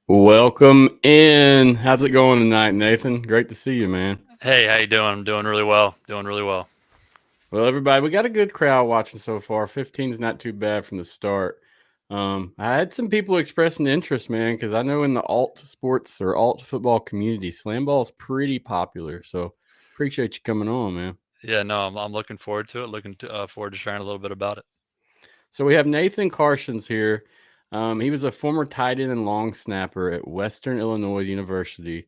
Welcome in. How's it going tonight, Nathan? Great to see you, man. Hey, how you doing? I'm doing really well. Doing really well. Well, everybody, we got a good crowd watching so far. 15's not too bad from the start. I had some people expressing interest, man, because I know in the alt sports or alt football community, SlamBall is pretty popular. So appreciate you coming on, man. Yeah, no, I'm looking forward to it. Forward to sharing a little bit about it. So we have Nathan Karsjens here. He was a former tight end and long snapper at Western Illinois University.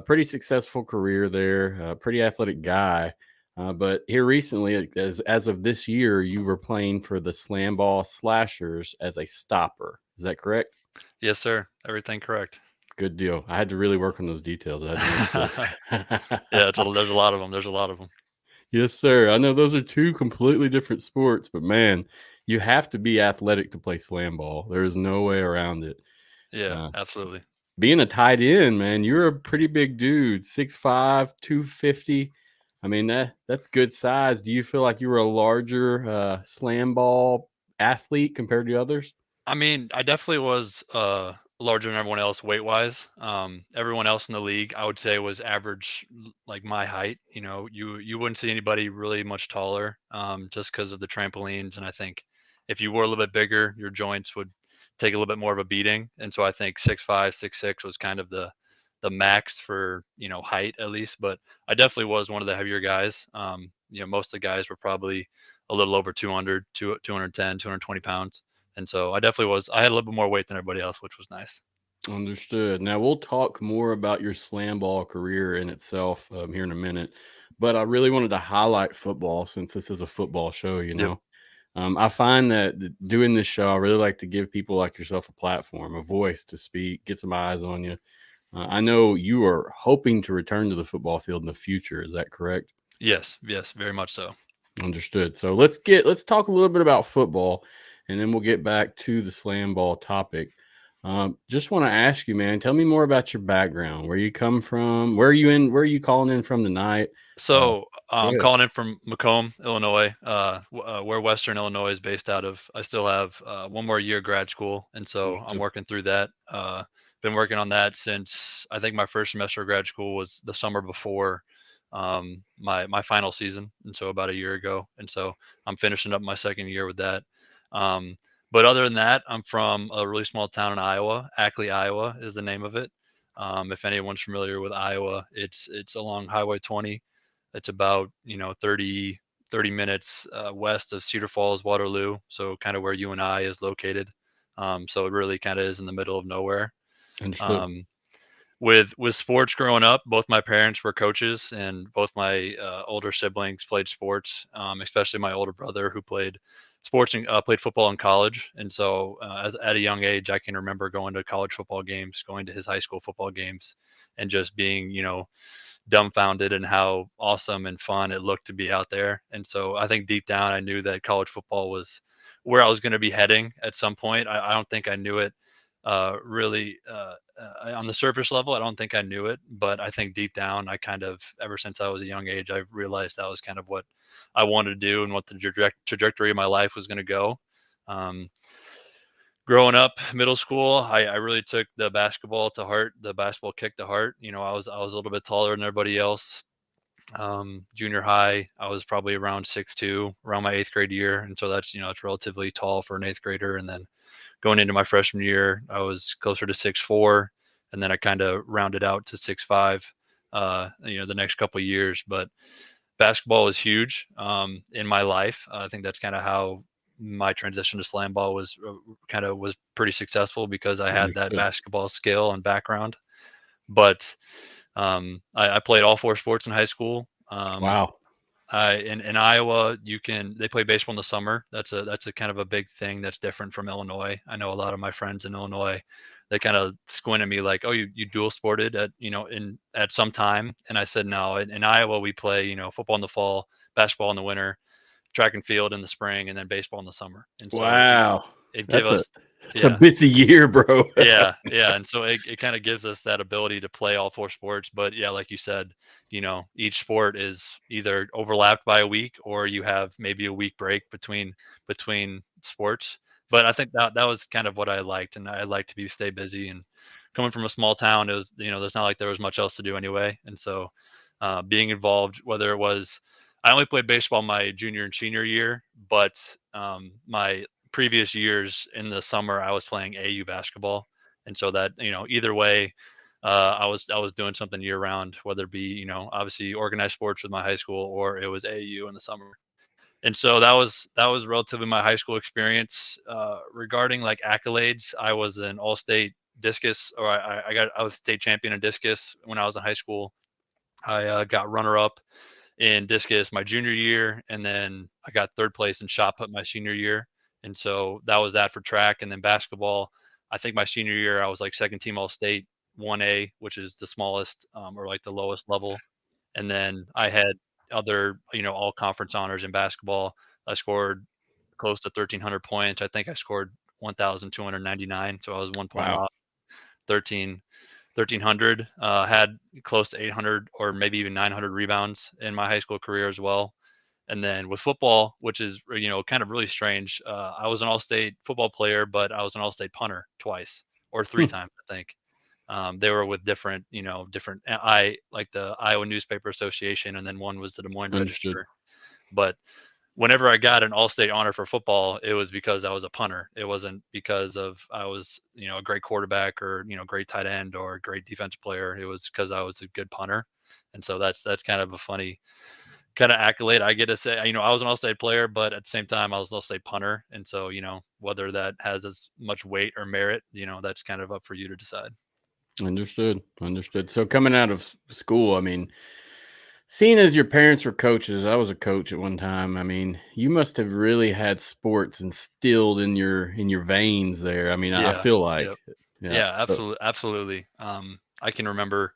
Pretty successful career there. Pretty athletic guy. But here recently, as of this year, you were playing for the SlamBall Slashers as a stopper. Is that correct? Yes, sir. Everything correct. Good deal. I had to really work on those details. I had to make sure. Yeah, there's a lot of them. There's a lot of them. Yes, sir. I know those are two completely different sports, but man, you have to be athletic to play slam ball. There is no way around it. Yeah, Uh, absolutely. Being a tight end, man, you're a pretty big dude, 6'5", 250. I mean, that's good size. Do you feel like you were a larger slam ball athlete compared to others? I mean, I definitely was larger than everyone else weight wise. Everyone else in the league, I would say, was average, like my height. You know, you wouldn't see anybody really much taller, just because of the trampolines. And I think if you were a little bit bigger, your joints would take a little bit more of a beating. And so I think 6'5", 6'6" was kind of the max for height at least. But I definitely was one of the heavier guys. Most of the guys were probably a little over 200, 210, 220 pounds. And so I definitely was. I had a little bit more weight than everybody else, which was nice. Understood. Now we'll talk more about your slam ball career in itself here in a minute, but I really wanted to highlight football since this is a football show. Yep. I find that doing this show, I really like to give people like yourself a platform, a voice to speak, get some eyes on you. I know you are hoping to return to the football field in the future. Is that correct? Yes. Yes. Very much so. Understood. So let's talk a little bit about football, and then we'll get back to the slam ball topic. Just want to ask you, man, tell me more about your background. Where you come from? Where are you in? Where are you calling in from tonight? So Go I'm ahead. calling in from Macomb, Illinois, where Western Illinois is based out of. I still have one more year grad school, and so I'm Understood. working through that. Been working on that since I think my first semester of grad school was the summer before my final season, and so about a year ago. And so I'm finishing up my second year with that. Um, but other than that, I'm from a really small town in Iowa. Ackley, Iowa is the name of it. If anyone's familiar with Iowa, it's along Highway 20. It's about 30 minutes west of Cedar Falls, Waterloo, so kind of where you and I is located. So it really kind of is in the middle of nowhere. Understood. Um, with sports growing up, both my parents were coaches, and both my older siblings played sports. Especially my older brother, who played sports and played football in college. And so, as at a young age, I can remember going to college football games, going to his high school football games, and just being dumbfounded and how awesome and fun it looked to be out there. And so I think deep down I knew that college football was where I was going to be heading at some point. I don't think I knew it really on the surface level. I don't think I knew it, but I think deep down I kind of, ever since I was a young age, I realized that was kind of what I wanted to do and what the trajectory of my life was going to go. Um, growing up, middle school, I really took the basketball to heart, the basketball kick to heart. I was a little bit taller than everybody else. Junior high, I was probably around 6'2", around my eighth grade year, and so it's relatively tall for an eighth grader. And then going into my freshman year, I was closer to 6'4", and then I kind of rounded out to 6'5", the next couple of years. But basketball is huge in my life. I think that's kind of how my transition to slam ball was pretty successful, because I had that Understood. basketball skill and background. But I played all four sports in high school. Wow. In Iowa, they play baseball in the summer. That's a kind of a big thing that's different from Illinois. I know a lot of my friends in Illinois, they kind of squint at me like, "Oh, you dual sported at some time?" And I said, "No. In Iowa, we play football in the fall, basketball in the winter, track and field in the spring, and then baseball in the summer." And so Wow. it gave That's a us, that's a yeah. busy year, bro. Yeah, yeah, and so it kind of gives us that ability to play all four sports. But yeah, like you said, each sport is either overlapped by a week, or you have maybe a week break between sports. But I think that was kind of what I liked, and I liked to stay busy. And coming from a small town, it was there's not like there was much else to do anyway. And so being involved, whether it was, I only played baseball my junior and senior year, but my previous years in the summer I was playing AU basketball. And so that, either way, I was doing something year round, whether it be, obviously organized sports with my high school, or it was AU in the summer. And so that was relatively my high school experience. Regarding like accolades, I was an all-state discus, or I was state champion in discus when I was in high school. I got runner-up in discus my junior year, and then I got third place in shot put my senior year. And so that was that for track. And then basketball, I think my senior year I was like second team all state, 1A, which is the smallest, or like the lowest level. And then I had other all conference honors in basketball. I scored close to 1,300 points. I think I scored 1,299, so I was 1 point Wow. off 13 1,300. Had close to 800 or maybe even 900 rebounds in my high school career as well. And then with football, which is kind of really strange, I was an all-state football player, but I was an all-state punter twice or three times, I think. They were with different. I like the Iowa Newspaper Association, and then one was the Des Moines Understood. Register. But whenever I got an all-state honor for football, it was because I was a punter. It wasn't because of I was, a great quarterback, or, great tight end, or a great defensive player. It was because I was a good punter. And so that's kind of a funny kind of accolade I get to say. I was an all-state player, but at the same time I was an all-state punter. And so, whether that has as much weight or merit, that's kind of up for you to decide. Understood. Understood. So coming out of school, I mean, seeing as your parents were coaches, I was a coach at one time. I mean, you must have really had sports instilled in your veins there. I mean, I Yeah. feel Yeah. like, yeah. Yeah, So absolutely, absolutely. I can remember,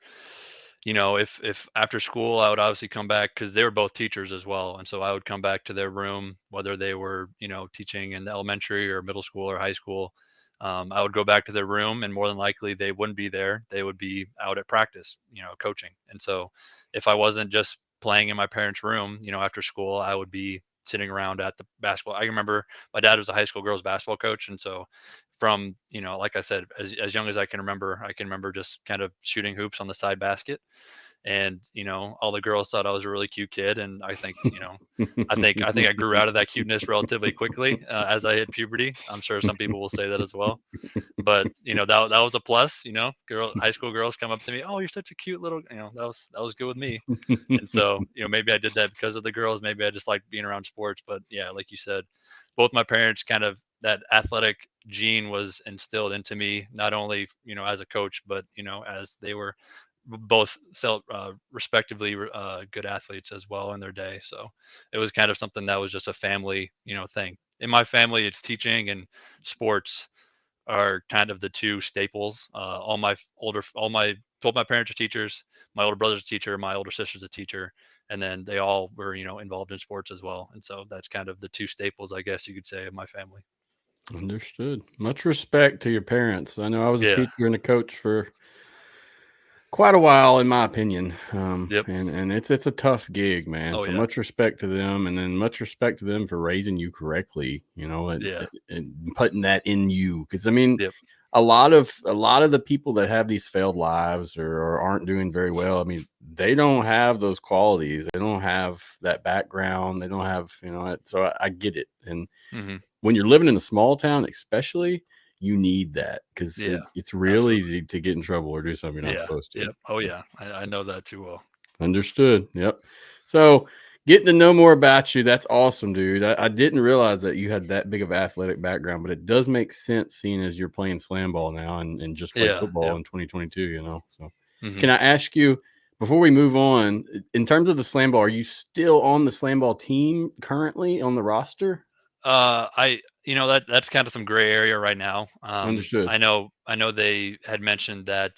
if after school I would obviously come back, because they were both teachers as well, and so I would come back to their room, whether they were teaching in the elementary or middle school or high school. I would go back to their room, and more than likely they wouldn't be there. They would be out at practice, coaching. And so if I wasn't just playing in my parents' room, after school, I would be sitting around at the basketball. I remember my dad was a high school girls basketball coach, and so from like I said, as young as I can remember just kind of shooting hoops on the side basket. And all the girls thought I was a really cute kid. And I think I think I grew out of that cuteness relatively quickly, as I hit puberty. I'm sure some people will say that as well. But that was a plus. High school girls come up to me, "Oh, you're such a cute little," that was good with me. And so, maybe I did that because of the girls. Maybe I just liked being around sports. But yeah, like you said, both my parents kind of, that athletic gene was instilled into me, not only, as a coach, but, as they were both felt respectively good athletes as well in their day. So it was kind of something that was just a family, thing. In my family, it's teaching and sports are kind of the two staples. Both my parents are teachers. My older brother's a teacher. My older sister's a teacher, and then they all were, involved in sports as well. And so that's kind of the two staples, I guess you could say, of my family. understood. Much respect to your parents. I know I was a Yeah, teacher and a coach for Quite a while, in my opinion. Yep. And it's a tough gig, man. Oh So yeah. much respect to them, and then much respect to them for raising you correctly. Yeah. And putting that in you. Because I mean, Yep. a lot of the people that have these failed lives or aren't doing very well. I mean, they don't have those qualities. They don't have that background. They don't have So I get it. And Hmm. when you're living in a small town, especially, you need that because Yeah. it's real Absolutely. easy to get in trouble or do something you're not Yeah. supposed to. Yep. Oh So. yeah. I know that too well. Understood. Yep. So getting to know more about you, that's awesome, dude. I didn't realize that you had that big of athletic background, but it does make sense seeing as you're playing slam ball now and just played Yeah. football Yep. in 2022. So Hmm. can I ask you before we move on, in terms of the slam ball, are you still on the slam ball team currently on the roster? That's kind of some gray area right now. Understood. I know they had mentioned that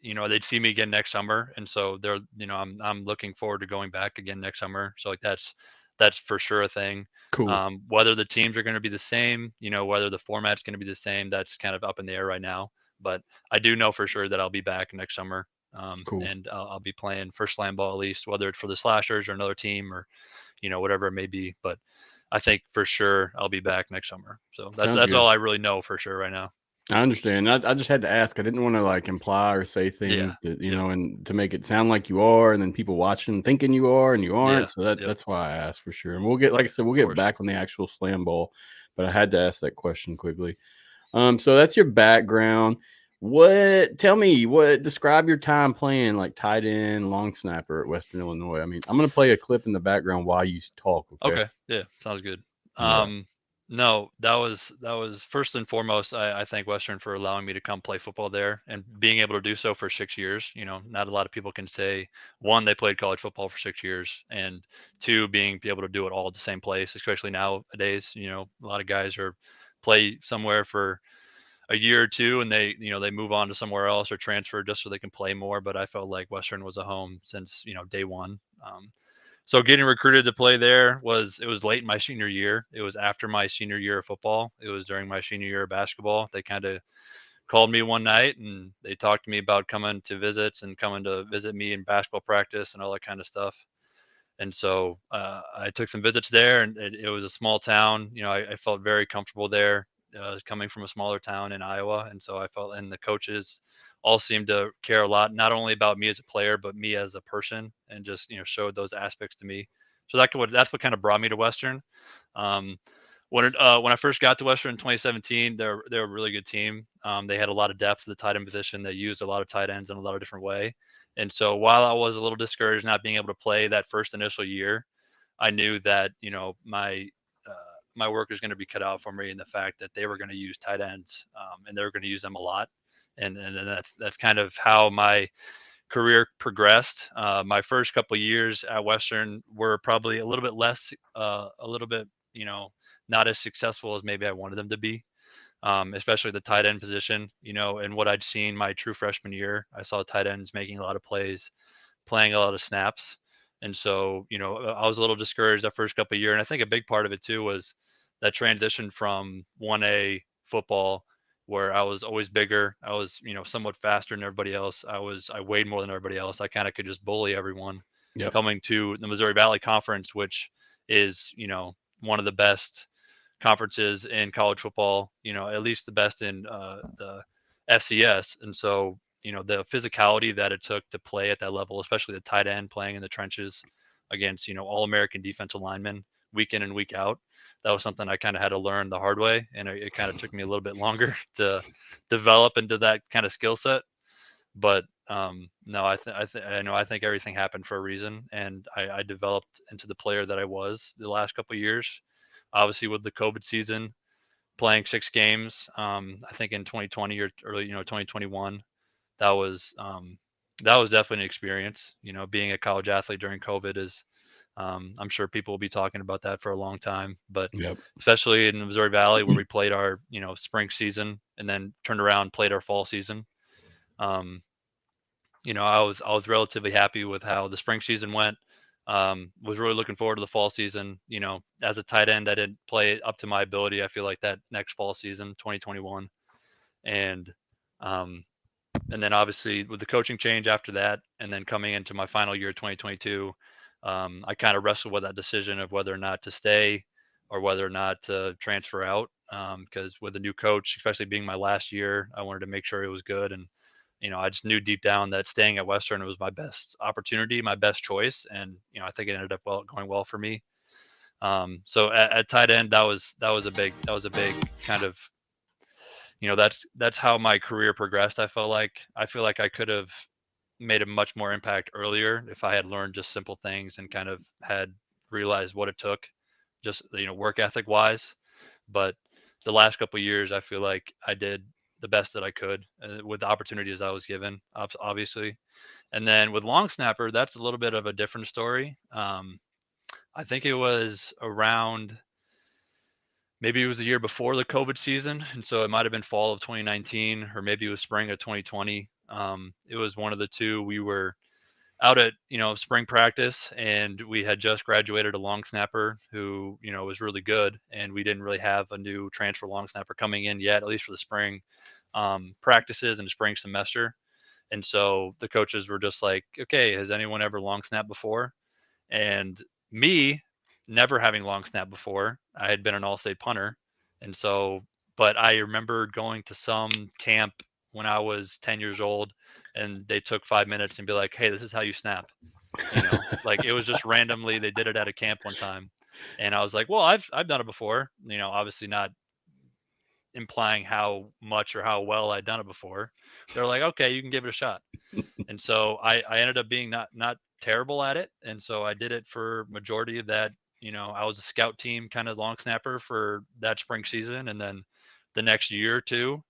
they'd see me again next summer, and so I'm looking forward to going back again next summer. So like that's for sure a thing. Cool. Whether the teams are going to be the same, whether the format's going to be the same, that's kind of up in the air right now. But I do know for sure that I'll be back next summer, Cool. and I'll be playing for slam ball at least, whether it's for the Slashers or another team or whatever it may be. But I think for sure I'll be back next summer. So that's Sounds that's good. all I really know for sure right now. I understand. I just had to ask. I didn't want to like imply or say Yeah. things that, Yep. and to make it sound like you are, and then people watching thinking you are and you Yeah. aren't. So Yep. that's why I asked for sure. And we'll get, like I said, we'll Of get course. back on the actual slam ball, but I had to ask that question quickly. So that's your background. Tell me, describe your time playing like tight end, long snapper at Western Illinois. I mean, I'm going to play a clip in the background while you talk. Okay. Okay. Yeah. Sounds good. All right. No, that was first and foremost. I thank Western for allowing me to come play football there and being able to do so for 6 years. Not a lot of people can say one, they played college football for 6 years, and two, be able to do it all at the same place, especially nowadays. A lot of guys are play somewhere for a year or two and they move on to somewhere else or transfer just so they can play more. But I felt like Western was a home since day one. So getting recruited to play there it was late in my senior year. It was after my senior year of football. It was during my senior year of basketball. They kind of called me one night and they talked to me about coming to visits and coming to visit me in basketball practice and all that kind of stuff. And so I took some visits there, and it was a small town. I felt very comfortable there, coming from a smaller town in Iowa, and so I felt, and the coaches all seemed to care a lot, not only about me as a player, but me as a person, and just showed those aspects to me. So that's what kind of brought me to Western. Um, when I first got to Western in 2017, they're a really good team. They had a lot of depth at the tight end position. They used a lot of tight ends in a lot of different way. And so while I was a little discouraged not being able to play that first initial year, I knew that uh, my work was going to be cut out for me, in the fact that they were going to use tight ends, and they were going to use them a lot. And then that's kind of how my career progressed. My first couple of years at Western were probably a little bit less, a little bit, not as successful as maybe I wanted them to be, especially the tight end position. And what I'd seen my true freshman year, I saw tight ends making a lot of plays, playing a lot of snaps. And so, I was a little discouraged that first couple of years. And I think a big part of it too was that transition from 1A football, where I was always bigger. I was, somewhat faster than everybody else. I weighed more than everybody else. I kind of could just bully everyone, Yep. coming to the Missouri Valley Conference, which is, one of the best conferences in college football, at least the best in the FCS. And so, the physicality that it took to play at that level, especially the tight end playing in the trenches against, all American defensive linemen week in and week out, that was something I kind of had to learn the hard way. And it kind of took me a little bit longer to develop into that kind of skill set. But no, I think everything happened for a reason, and I developed into the player that I was the last couple of years. Obviously, with the COVID season, playing 6 games, I think in 2020 or early, 2021, that was um, that was definitely an experience. Being a college athlete during COVID is, I'm sure people will be talking about that for a long time. But Yep. especially in the Missouri Valley, where we played our spring season and then turned around and played our fall season. Um, I was relatively happy with how the spring season went. Was really looking forward to the fall season. As a tight end, I didn't play up to my ability. I feel like that next fall season, 2021, and um, And then obviously with the coaching change after that, and then coming into my final year, 2022, I kind of wrestled with that decision of whether or not to stay or whether or not to transfer out. Because with a new coach, especially being my last year, I wanted to make sure it was good. And, I just knew deep down that staying at Western was my best opportunity, my best choice. And, I think it ended up going well for me. So at tight end, that was a big kind of, that's how my career progressed. I feel like I could have made a much more impact earlier if I had learned just simple things and kind of had realized what it took, just work ethic wise. But the last couple of years, I feel like I did the best that I could with the opportunities I was given, obviously. And then with long snapper, that's a little bit of a different story. I think it was around, maybe it was the year before the COVID season, and so it might have been fall of 2019, or maybe it was spring of 2020. It was one of the two. We were out at spring practice, and we had just graduated a long snapper who was really good, and we didn't really have a new transfer long snapper coming in yet, at least for the spring practices and spring semester. And so the coaches were just like, okay, has anyone ever long snapped before? And me, never having long snap before, I had been an all-state punter. And so, but I remember going to some camp when I was 10 years old, and they took 5 minutes and be like, hey, this is how you snap. Like, it was just randomly, they did it at a camp one time. And I was like, well, I've done it before, obviously not implying how much or how well I'd done it before. They're like, okay, you can give it a shot. And so I ended up being not terrible at it, and so I did it for majority of that. I was a scout team kind of long snapper for that spring season, and then the next year or two,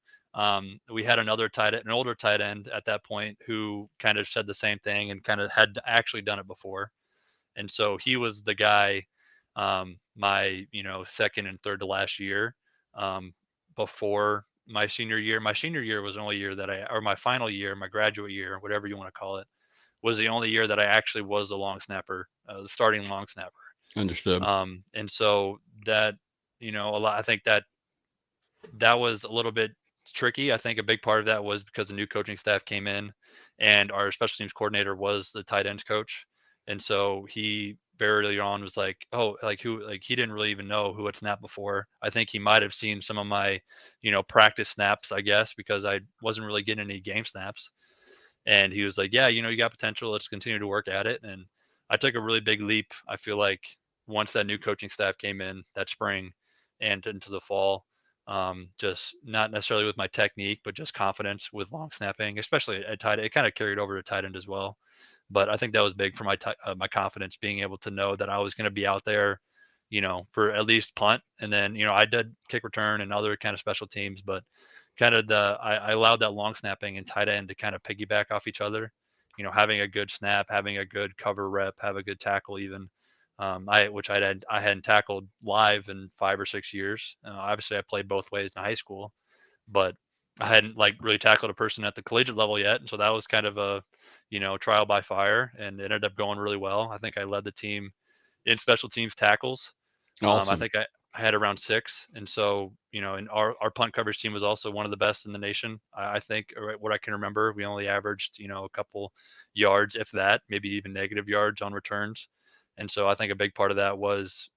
we had an older tight end at that point who kind of said the same thing and kind of had actually done it before, and so he was the guy, my second and third to last year, um, before my senior year. My senior year was the only year that or my final year, my graduate year, whatever you want to call it, was the only year that I actually was the long snapper, the starting long snapper. Understood. And so that, a lot. I think that was a little bit tricky. I think a big part of that was because the new coaching staff came in, and our special teams coordinator was the tight ends coach, and so he very early on was like, oh, like who, like he didn't really even know who had snapped before. I think he might have seen some of my, practice snaps, I guess, because I wasn't really getting any game snaps. And he was like, yeah, you got potential. Let's continue to work at it. And I took a really big leap. I feel like once that new coaching staff came in that spring and into the fall, just not necessarily with my technique, but just confidence with long snapping, especially at tight end. It kind of carried over to tight end as well. But I think that was big for my confidence, being able to know that I was going to be out there, for at least punt. And then, I did kick return and other kind of special teams, but kind of I allowed that long snapping and tight end to kind of piggyback off each other. Having a good snap, having a good cover rep, have a good tackle even. I hadn't tackled live in 5 or 6 years. Obviously, I played both ways in high school, but I hadn't like really tackled a person at the collegiate level yet, and so that was kind of a trial by fire, and it ended up going really well. I think I led the team in special teams tackles. I Awesome. think I had around six, and so and our punt coverage team was also one of the best in the nation. I think, or what I can remember, we only averaged a couple yards, if that, maybe even negative yards on returns. And so I think a big part of that was,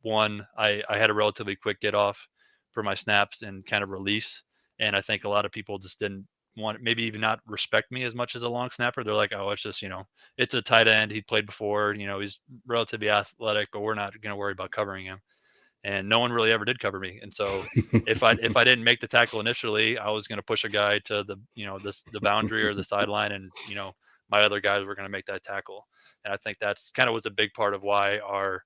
one, I had a relatively quick get off for my snaps and kind of release, and I think a lot of people just didn't want, maybe even not respect me as much as a long snapper. They're like, oh, it's just it's a tight end. He played before. He's relatively athletic, but we're not going to worry about covering him. And no one really ever did cover me. And so if I didn't make the tackle initially, I was going to push a guy to the boundary or the sideline, and my other guys were going to make that tackle. And I think that's kind of was a big part of why our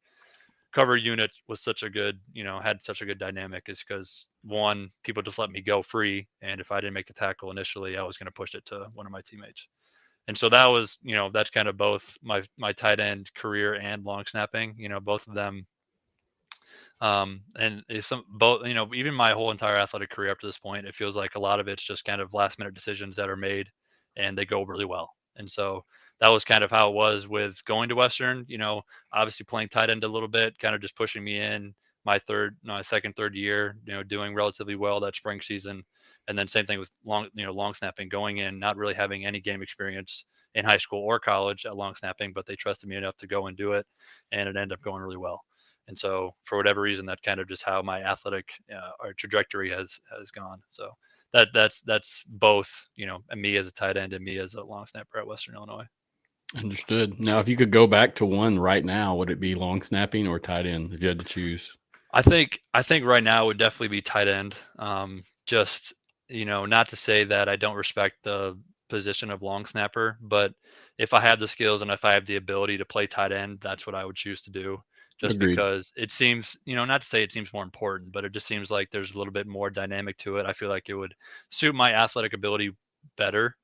cover unit was such a good, had such a good dynamic, is because, one, people just let me go free, and if I didn't make the tackle initially, I was going to push it to one of my teammates. And so that was, that's kind of both my tight end career and long snapping. Both of them. And it's both, even my whole entire athletic career up to this point, it feels like a lot of it's just kind of last minute decisions that are made, and they go really well. And so that was kind of how it was with going to Western, obviously playing tight end a little bit, kind of just pushing me in, my second, third year, doing relatively well that spring season. And then same thing with long snapping, going in, not really having any game experience in high school or college at long snapping, but they trusted me enough to go and do it. And it ended up going really well. And so for whatever reason, that kind of just how my athletic or trajectory has gone. So that's both, me as a tight end and me as a long snapper at Western Illinois. Understood. Now, if you could go back to one right now, would it be long snapping or tight end if you had to choose? I think right now would definitely be tight end. Just not to say that I don't respect the position of long snapper, but if I have the skills and if I have the ability to play tight end, that's what I would choose to do. Just Agreed. because it seems, not to say it seems more important, but it just seems like there's a little bit more dynamic to it. I feel like it would suit my athletic ability better.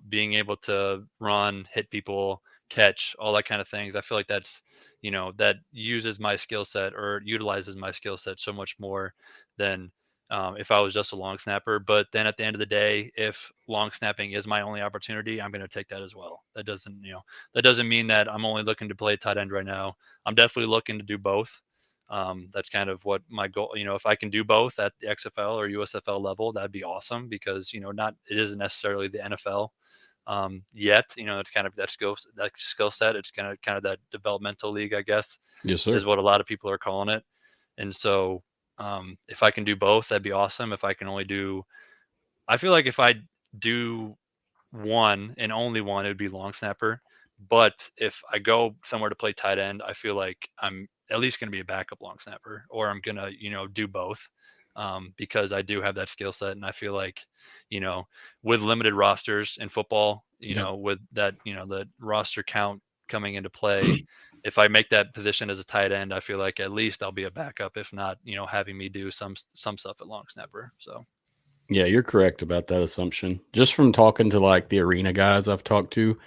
Being able to run, hit people, catch, all that kind of things. I feel like that uses my skill set or utilizes my skill set so much more than if I was just a long snapper. But then at the end of the day, if long snapping is my only opportunity, I'm going to take that as well. That doesn't mean that I'm only looking to play tight end right now. I'm definitely looking to do both. That's kind of what my goal. If I can do both at the XFL or USFL level, that'd be awesome because not it isn't necessarily the NFL yet. It's kind of that skill set. It's kind of that developmental league, I guess, Yes, is sir. what a lot of people are calling it. And so, if I can do both, that'd be awesome. If I can only do, I feel like if I do one and only one, it would be long snapper. But if I go somewhere to play tight end, I feel like I'm at least going to be a backup long snapper, or I'm going to, do both because I do have that skill set. And I feel like, you know, with limited rosters in football, Yep. with that, the roster count coming into play, if I make that position as a tight end, I feel like at least I'll be a backup, if not, having me do some stuff at long snapper. So Yeah, you're correct about that assumption. Just from talking to like the arena guys I've talked to,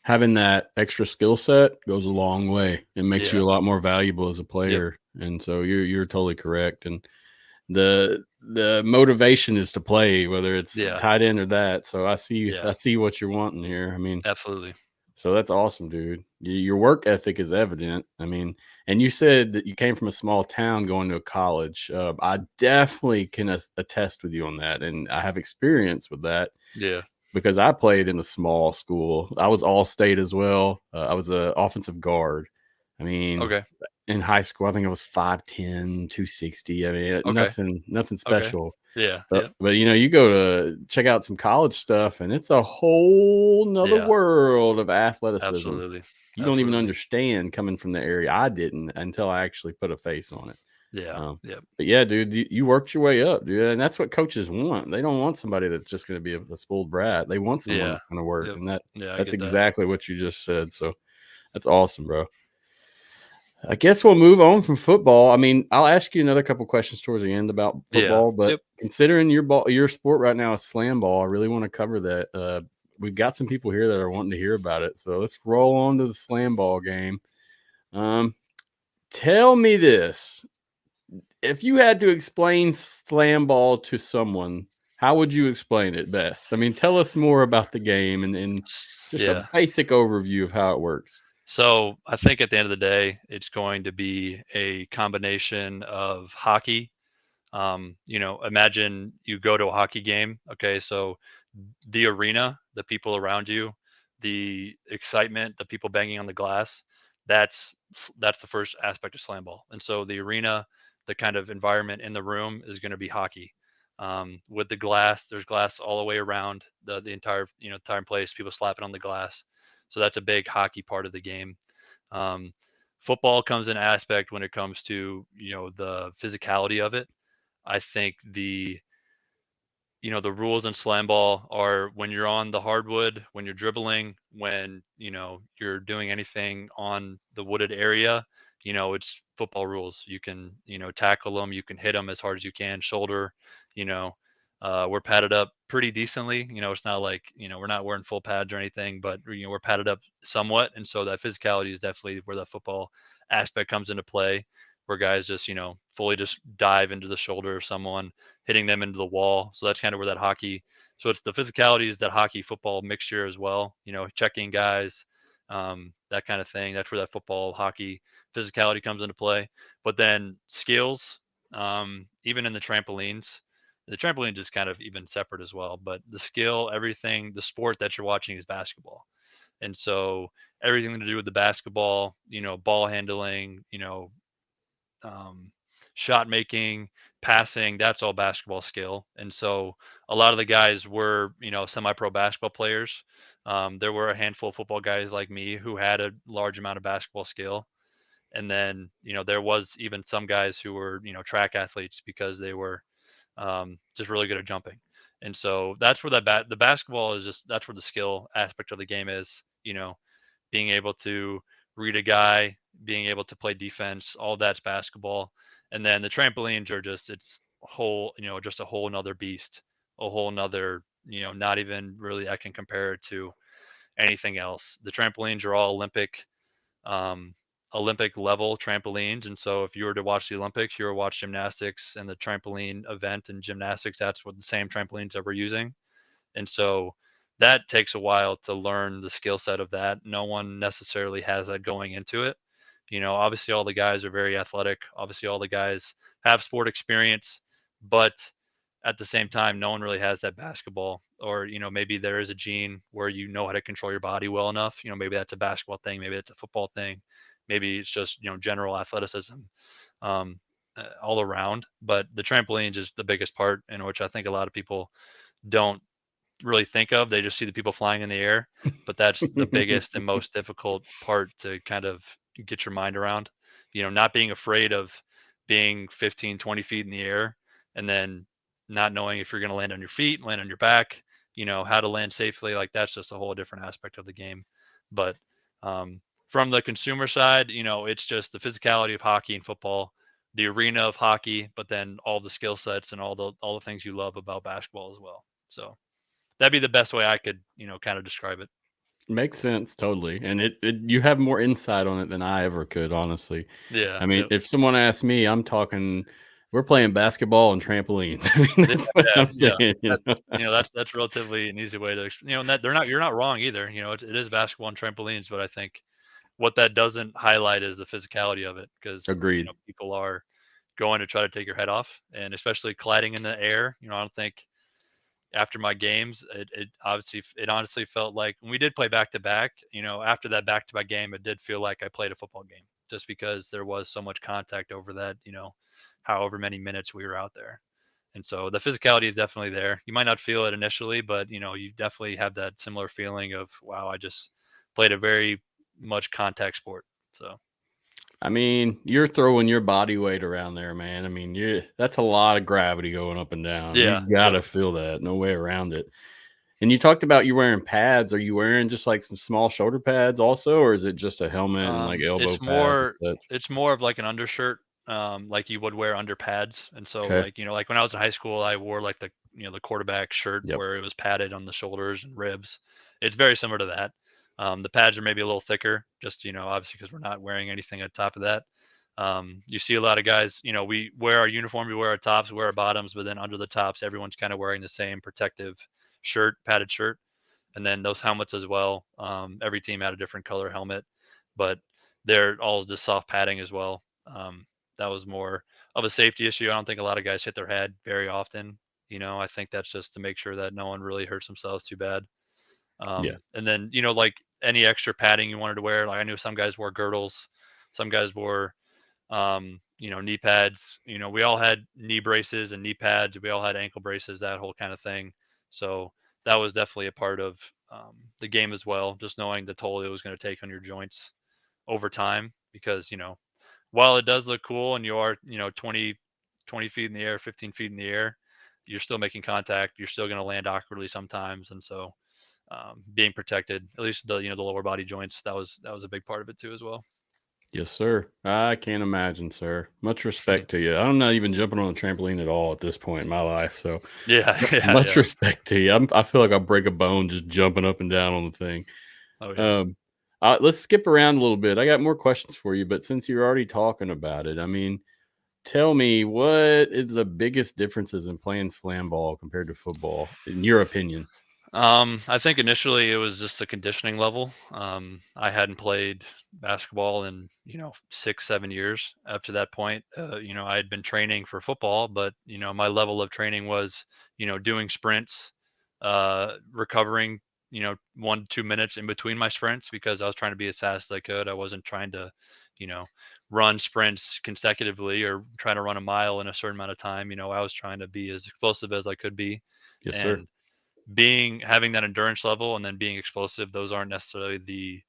having that extra skill set goes a long way. It makes yeah, you a lot more valuable as a yep, player. And so you're totally correct. And the motivation is to play, whether it's yeah, tight end or that. So yeah, I see what you're wanting here. I mean, absolutely, so that's awesome, dude. Your work ethic is evident. I mean, and you said that you came from a small town going to a college. I definitely can attest with you on that, and I have experience with that yeah, because I played in a small school. I was all state as well. I was an offensive guard. I mean, okay, in high school, I think I was 5'10", 260. I mean, okay, nothing okay, special. yeah, But yeah, you go to check out some college stuff, and it's a whole nother yeah, world of athleticism. absolutely, You don't even absolutely, understand coming from the area. I didn't until I actually put a face on it. yeah, Um, yeah, but yeah, dude, you worked your way up, dude, and that's what coaches want. They don't want somebody that's just going to be a spoiled brat. They want someone yeah, that's going to work, yep, and yeah, I that's get that. exactly what you just said. So that's awesome, bro. I guess we'll move on from football. I mean, I'll ask you another couple questions towards the end about Yeah, football, but yep, considering your sport right now is slam ball, I really want to cover that. We've got some people here that are wanting to hear about it, so let's roll on to the slam ball game. Um, Tell me this: if you had to explain slam ball to someone, how would you explain it best? I mean, tell us more about the game and just a yeah. basic overview of how it works. So I think at the end of the day, it's going to be a combination of hockey. Imagine you go to a hockey game. Okay, so the arena, the people around you, the excitement, the people banging on the glass, that's the first aspect of slam ball. And so the arena, the kind of environment in the room is going to be hockey. With the glass, there's glass all the way around the entire entire place. People slapping on the glass, so that's a big hockey part of the game. Um, Football comes in aspect when it comes to the physicality of it. I think the rules in slam ball are when you're on the hardwood, when you're dribbling, when you're doing anything on the wooded area, it's football rules. You can tackle them, you can hit them as hard as you can, shoulder. You know, we're padded up pretty decently. It's not like we're not wearing full pads or anything, but we're padded up somewhat, and so that physicality is definitely where the football aspect comes into play. Where guys just fully just dive into the shoulder of someone, hitting them into the wall. So that's kind of where that hockey. So it's the physicality is that hockey football mixture as well. Checking guys, that kind of thing. That's where that football, hockey, physicality comes into play. But then skills, even in the trampolines is kind of even separate as well. But the skill, everything, the sport that you're watching is basketball. And so everything to do with the basketball, ball handling, um, shot making, passing, that's all basketball skill. And so a lot of the guys were, semi-pro basketball players. There were a handful of football guys like me who had a large amount of basketball skill. And then, there was even some guys who were, track athletes because they were just really good at jumping. And so that's where the basketball is just, that's where the skill aspect of the game is, being able to read a guy, being able to play defense, all that's basketball. And then the trampolines are just, it's whole, just a whole nother beast, a whole nother, not even really I can compare it to anything else. The trampolines are all um, Olympic level trampolines. And so if you were to watch the Olympics, you were to watch gymnastics and the trampoline event and gymnastics, that's what the same trampolines that we're using. And so that takes a while to learn the skill set of that. No one necessarily has that going into it. Obviously all the guys are very athletic. Obviously all the guys have sport experience, but at the same time, no one really has that basketball, or, maybe there is a gene where you know how to control your body well enough. Maybe that's a basketball thing. Maybe it's a football thing. Maybe it's just, general athleticism all around. But the trampoline is the biggest part, in which I think a lot of people don't really think of. They just see the people flying in the air, but that's the biggest and most difficult part to kind of get your mind around. Not being afraid of being 15, 20 feet in the air, and then not knowing if you're going to land on your feet, land on your back, how to land safely. Like that's just a whole different aspect of the game. But from the consumer side, it's just the physicality of hockey and football, the arena of hockey, but then all the skill sets and all the things you love about basketball as well. So that'd be the best way I could, kind of describe it. Makes sense, totally, and it you have more insight on it than I ever could, honestly. Yeah. I mean, Yep. if someone asked me, I'm talking we're playing basketball and trampolines. I mean, Yeah. that's what Yeah. I'm Yeah. saying, That's, that's relatively an easy way to, and that you're not wrong either. It is basketball and trampolines, but I think what that doesn't highlight is the physicality of it, because, Agreed. people are going to try to take your head off, and especially colliding in the air. I don't think after my games, it honestly felt like when we did play back to back, after that back to back game, it did feel like I played a football game, just because there was so much contact over that, however many minutes we were out there. And so the physicality is definitely there. You might not feel it initially, but you definitely have that similar feeling of, wow, I just played a very much contact sport. So I mean, you're throwing your body weight around there, man. I mean, you that's a lot of gravity going up and down. You yeah, yep. gotta feel that. No way around it. And you talked about you wearing pads. Are you wearing just like some small shoulder pads also, or is it just a helmet and like elbow It's pads and more such? it's more of like an undershirt, like you would wear under pads. And so Okay. like, like when I was in high school, I wore like the quarterback shirt Yep. where it was padded on the shoulders and ribs. It's very similar to that. The pads are maybe a little thicker, just, obviously because we're not wearing anything on top of that. You see a lot of guys, we wear our uniform, we wear our tops, we wear our bottoms, but then under the tops, everyone's kind of wearing the same protective shirt, padded shirt. And then those helmets as well. Every team had a different color helmet, but they're all just soft padding as well. That was more of a safety issue. I don't think a lot of guys hit their head very often. I think that's just to make sure that no one really hurts themselves too bad. Yeah. And then, like any extra padding you wanted to wear, like I knew some guys wore girdles, some guys wore, knee pads. We all had knee braces and knee pads. We all had ankle braces, that whole kind of thing. So that was definitely a part of the game as well, just knowing the toll it was going to take on your joints over time. Because, while it does look cool and you are, 20 feet in the air, 15 feet in the air, you're still making contact. You're still going to land awkwardly sometimes. And so being protected, at least the lower body joints, that was a big part of it too as well. Yes, sir. I can't imagine, sir. Much respect to you. I'm not even jumping on a trampoline at all at this point in my life. So Yeah, yeah, much yeah. respect to you. I feel like I'll break a bone just jumping up and down on the thing. Oh yeah. Um, let's skip around a little bit. I got more questions for you, but since you're already talking about it, I mean, tell me what is the biggest differences in playing slam ball compared to football, in your opinion? I think initially it was just the conditioning level. I hadn't played basketball in, 6, 7 years up to that point. I had been training for football, but, my level of training was, doing sprints, recovering, 1 to 2 minutes in between my sprints because I was trying to be as fast as I could. I wasn't trying to, you know, run sprints consecutively or trying to run a mile in a certain amount of time. I was trying to be as explosive as I could be. Yes, sir. And having that endurance level and then being explosive, those aren't necessarily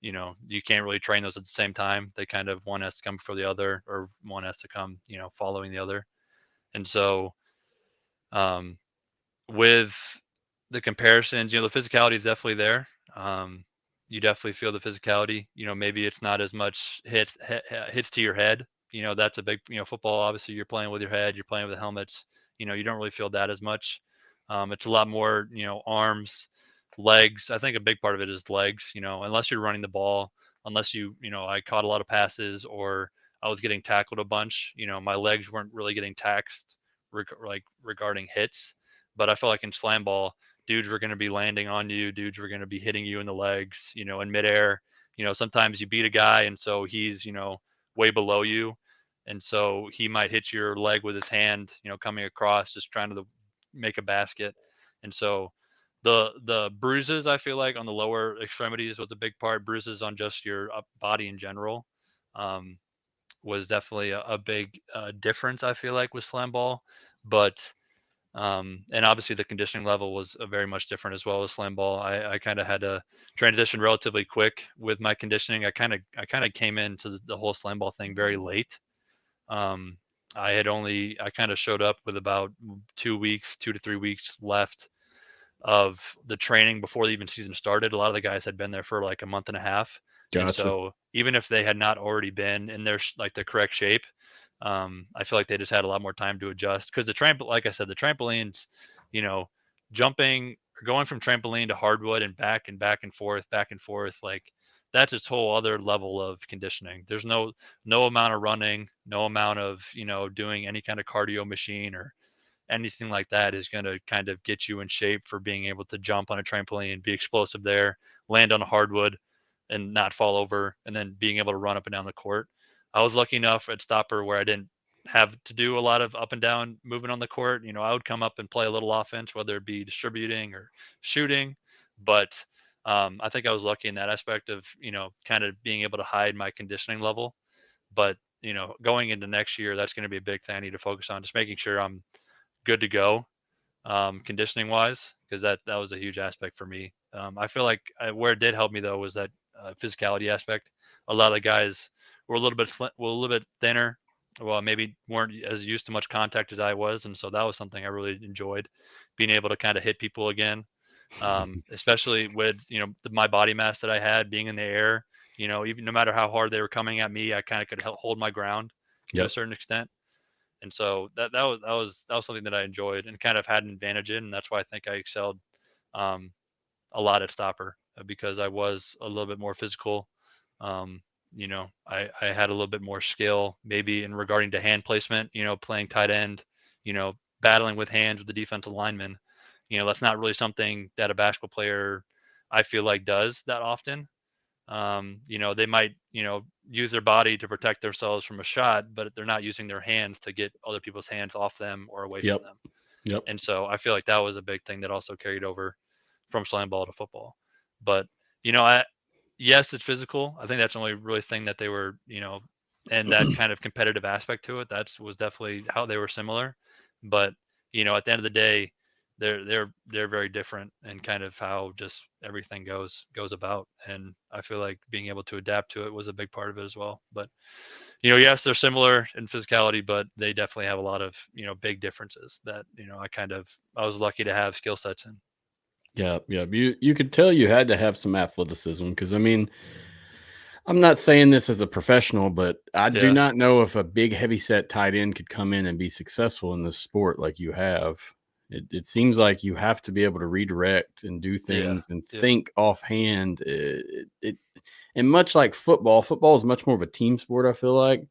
you can't really train those at the same time. They kind of, one has to come before the other, or one has to come following the other. And so um with the comparisons, the physicality is definitely there. You definitely feel the physicality. Maybe it's not as much hits to your head. That's a big, football. Obviously, you're playing with your head. You're playing with the helmets. You don't really feel that as much. It's a lot more, arms, legs. I think a big part of it is legs. Unless you're running the ball, unless I caught a lot of passes or I was getting tackled a bunch. My legs weren't really getting taxed, regarding hits. But I felt like in SlamBall, dudes were going to be landing on you. Dudes were going to be hitting you in the legs, in midair. Sometimes you beat a guy, and so he's, way below you. And so he might hit your leg with his hand, coming across, just trying to make a basket. And so the bruises, I feel like on the lower extremities was a big part. Bruises on just your body in general um, was definitely a big difference, I feel like, with SlamBall. But and obviously the conditioning level was very much different as well as SlamBall. I kind of had to transition relatively quick with my conditioning. I kind of came into the whole SlamBall thing very late. Um, I kind of showed up with about 2 weeks, 2 to 3 weeks left of the training before the even season started. A lot of the guys had been there for like a month and a half, and Gotcha. so even if they had not already been in their like the correct shape, I feel like they just had a lot more time to adjust because like I said, the trampolines, you know, jumping or going from trampoline to hardwood and back and forth, like that's its whole other level of conditioning. There's no amount of running, no amount of doing any kind of cardio machine or anything like that is going to kind of get you in shape for being able to jump on a trampoline, be explosive there, land on a hardwood and not fall over, and then being able to run up and down the court. I was lucky enough at Stopper where I didn't have to do a lot of up and down movement on the court. I would come up and play a little offense, whether it be distributing or shooting. But I think I was lucky in that aspect of, kind of being able to hide my conditioning level. But, going into next year, that's going to be a big thing I need to focus on, just making sure I'm good to go conditioning wise, because that was a huge aspect for me. I feel like where it did help me though was that physicality aspect. A lot of the guys were a little bit thinner. Well, maybe weren't as used to much contact as I was, and so that was something I really enjoyed, being able to kind of hit people again, especially with my body mass that I had being in the air. Even no matter how hard they were coming at me, I kind of could hold my ground to a Yep. certain extent. And so that was something that I enjoyed and kind of had an advantage in, and that's why I think I excelled um, a lot at Stopper because I was a little bit more physical. I had a little bit more skill, maybe in regarding to hand placement. Playing tight end, battling with hands with the defensive lineman. That's not really something that a basketball player I feel like does that often. They might use their body to protect themselves from a shot, but they're not using their hands to get other people's hands off them or away from Yep. them. Yep. And so I feel like that was a big thing that also carried over from slam ball to football. But I yes, it's physical. I think that's the only really thing that they were, and that kind of competitive aspect to it. That was definitely how they were similar. But at the end of the day, they're very different and kind of how just everything goes about. And I feel like being able to adapt to it was a big part of it as well. But yes, they're similar in physicality, but they definitely have a lot of big differences that I was lucky to have skill sets in. Yeah. Yeah. You could tell you had to have some athleticism because I mean, I'm not saying this as a professional, but I do Yeah, not know if a big heavy set tight end could come in and be successful in this sport like you have. It seems like you have to be able to redirect and do yeah, things and yeah, think offhand. And much like football, football is much more of a team sport, I feel like.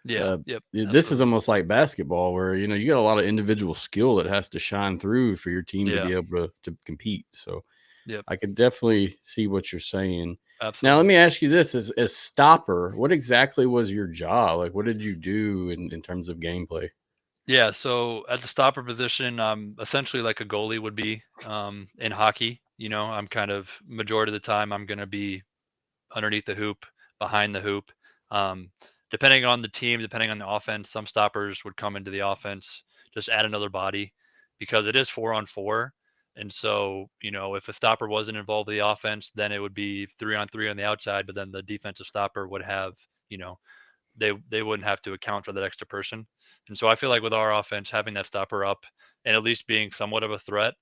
Yeah. Yep. This is Absolutely. almost like basketball where, you got a lot of individual skill that has to shine through for your team to Yeah. be able to compete. So Yep. I could definitely see what you're saying. Now, let Absolutely. me ask you this: as stopper, what exactly was your job? Like, what did you do in terms of gameplay? Yeah. So at the stopper position, I'm essentially like a goalie would be in hockey. I'm kind of majority of the time I'm going to be underneath the hoop, behind the hoop. Um, Depending on the team, depending on the offense, some stoppers would come into the offense, just add another body because it is 4-on-4. And so, if a stopper wasn't involved in the offense, then it would be 3-on-3 on the outside, but then the defensive stopper would have, you know, they wouldn't have to account for that extra person. And so I feel like with our offense, having that stopper up and at least being somewhat of a threat,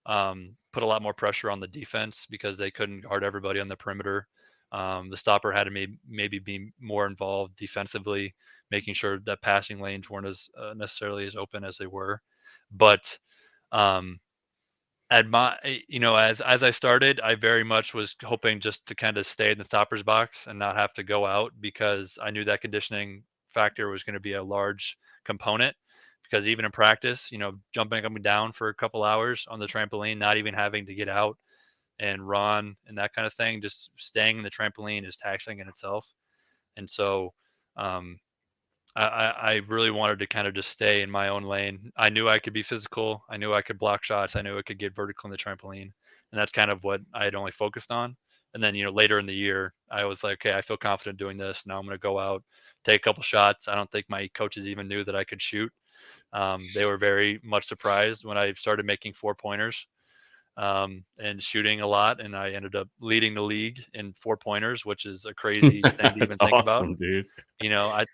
put a lot more pressure on the defense because they couldn't guard everybody on the perimeter. The stopper had to maybe be more involved defensively, making sure that passing lanes weren't as necessarily as open as they were. But um, as I started, I very much was hoping just to kind of stay in the stopper's box and not have to go out because I knew that conditioning factor was going to be a large component. Because even in practice, jumping up and down for a couple hours on the trampoline, not even having to get out and run and that kind of thing, just staying in the trampoline is taxing in itself. And so, um, I really wanted to kind of just stay in my own lane. I knew I could be physical. I knew I could block shots. I knew I could get vertical in the trampoline, and that's kind of what I had only focused on. And then later in the year, I was like, okay, I feel confident doing this. Now I'm going to go out, take a couple shots. I don't think my coaches even knew that I could shoot. They were very much surprised when I started making 4-pointers and shooting a lot, and I ended up leading the league in 4-pointers, which is a crazy thing to That's even think about. awesome, dude. I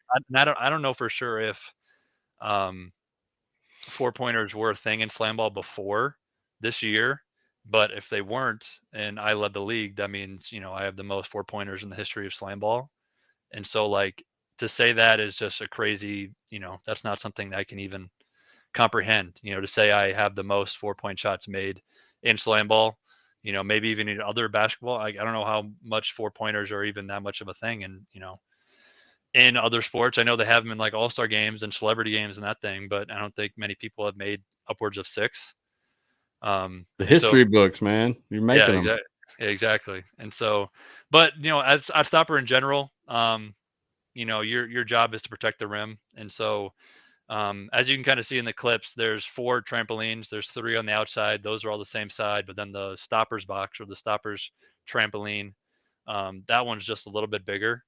don't know for sure if um, 4-pointers were a thing in SlamBall before this year, but if they weren't, and I led the league, that means I have the most 4-pointers in the history of SlamBall, and so like to say that is just a crazy, that's not something that I can even comprehend. To say I have the most 4-point shots made in SlamBall. Maybe even in other basketball. I don't know how much 4-pointers are even that much of a thing, and in other sports. I know they have them in like all-star games and celebrity games and that thing, but I don't think many people have made upwards of 6. The And so, history books, man. You're yeah, making them. exactly. And so, but as a stopper in general, your job is to protect the rim. And so, as you can kind of see in the clips, there's 4 trampolines. There's 3 on the outside. Those are all the same side, but then the stoppers box or the stoppers trampoline, that one's just a little bit bigger.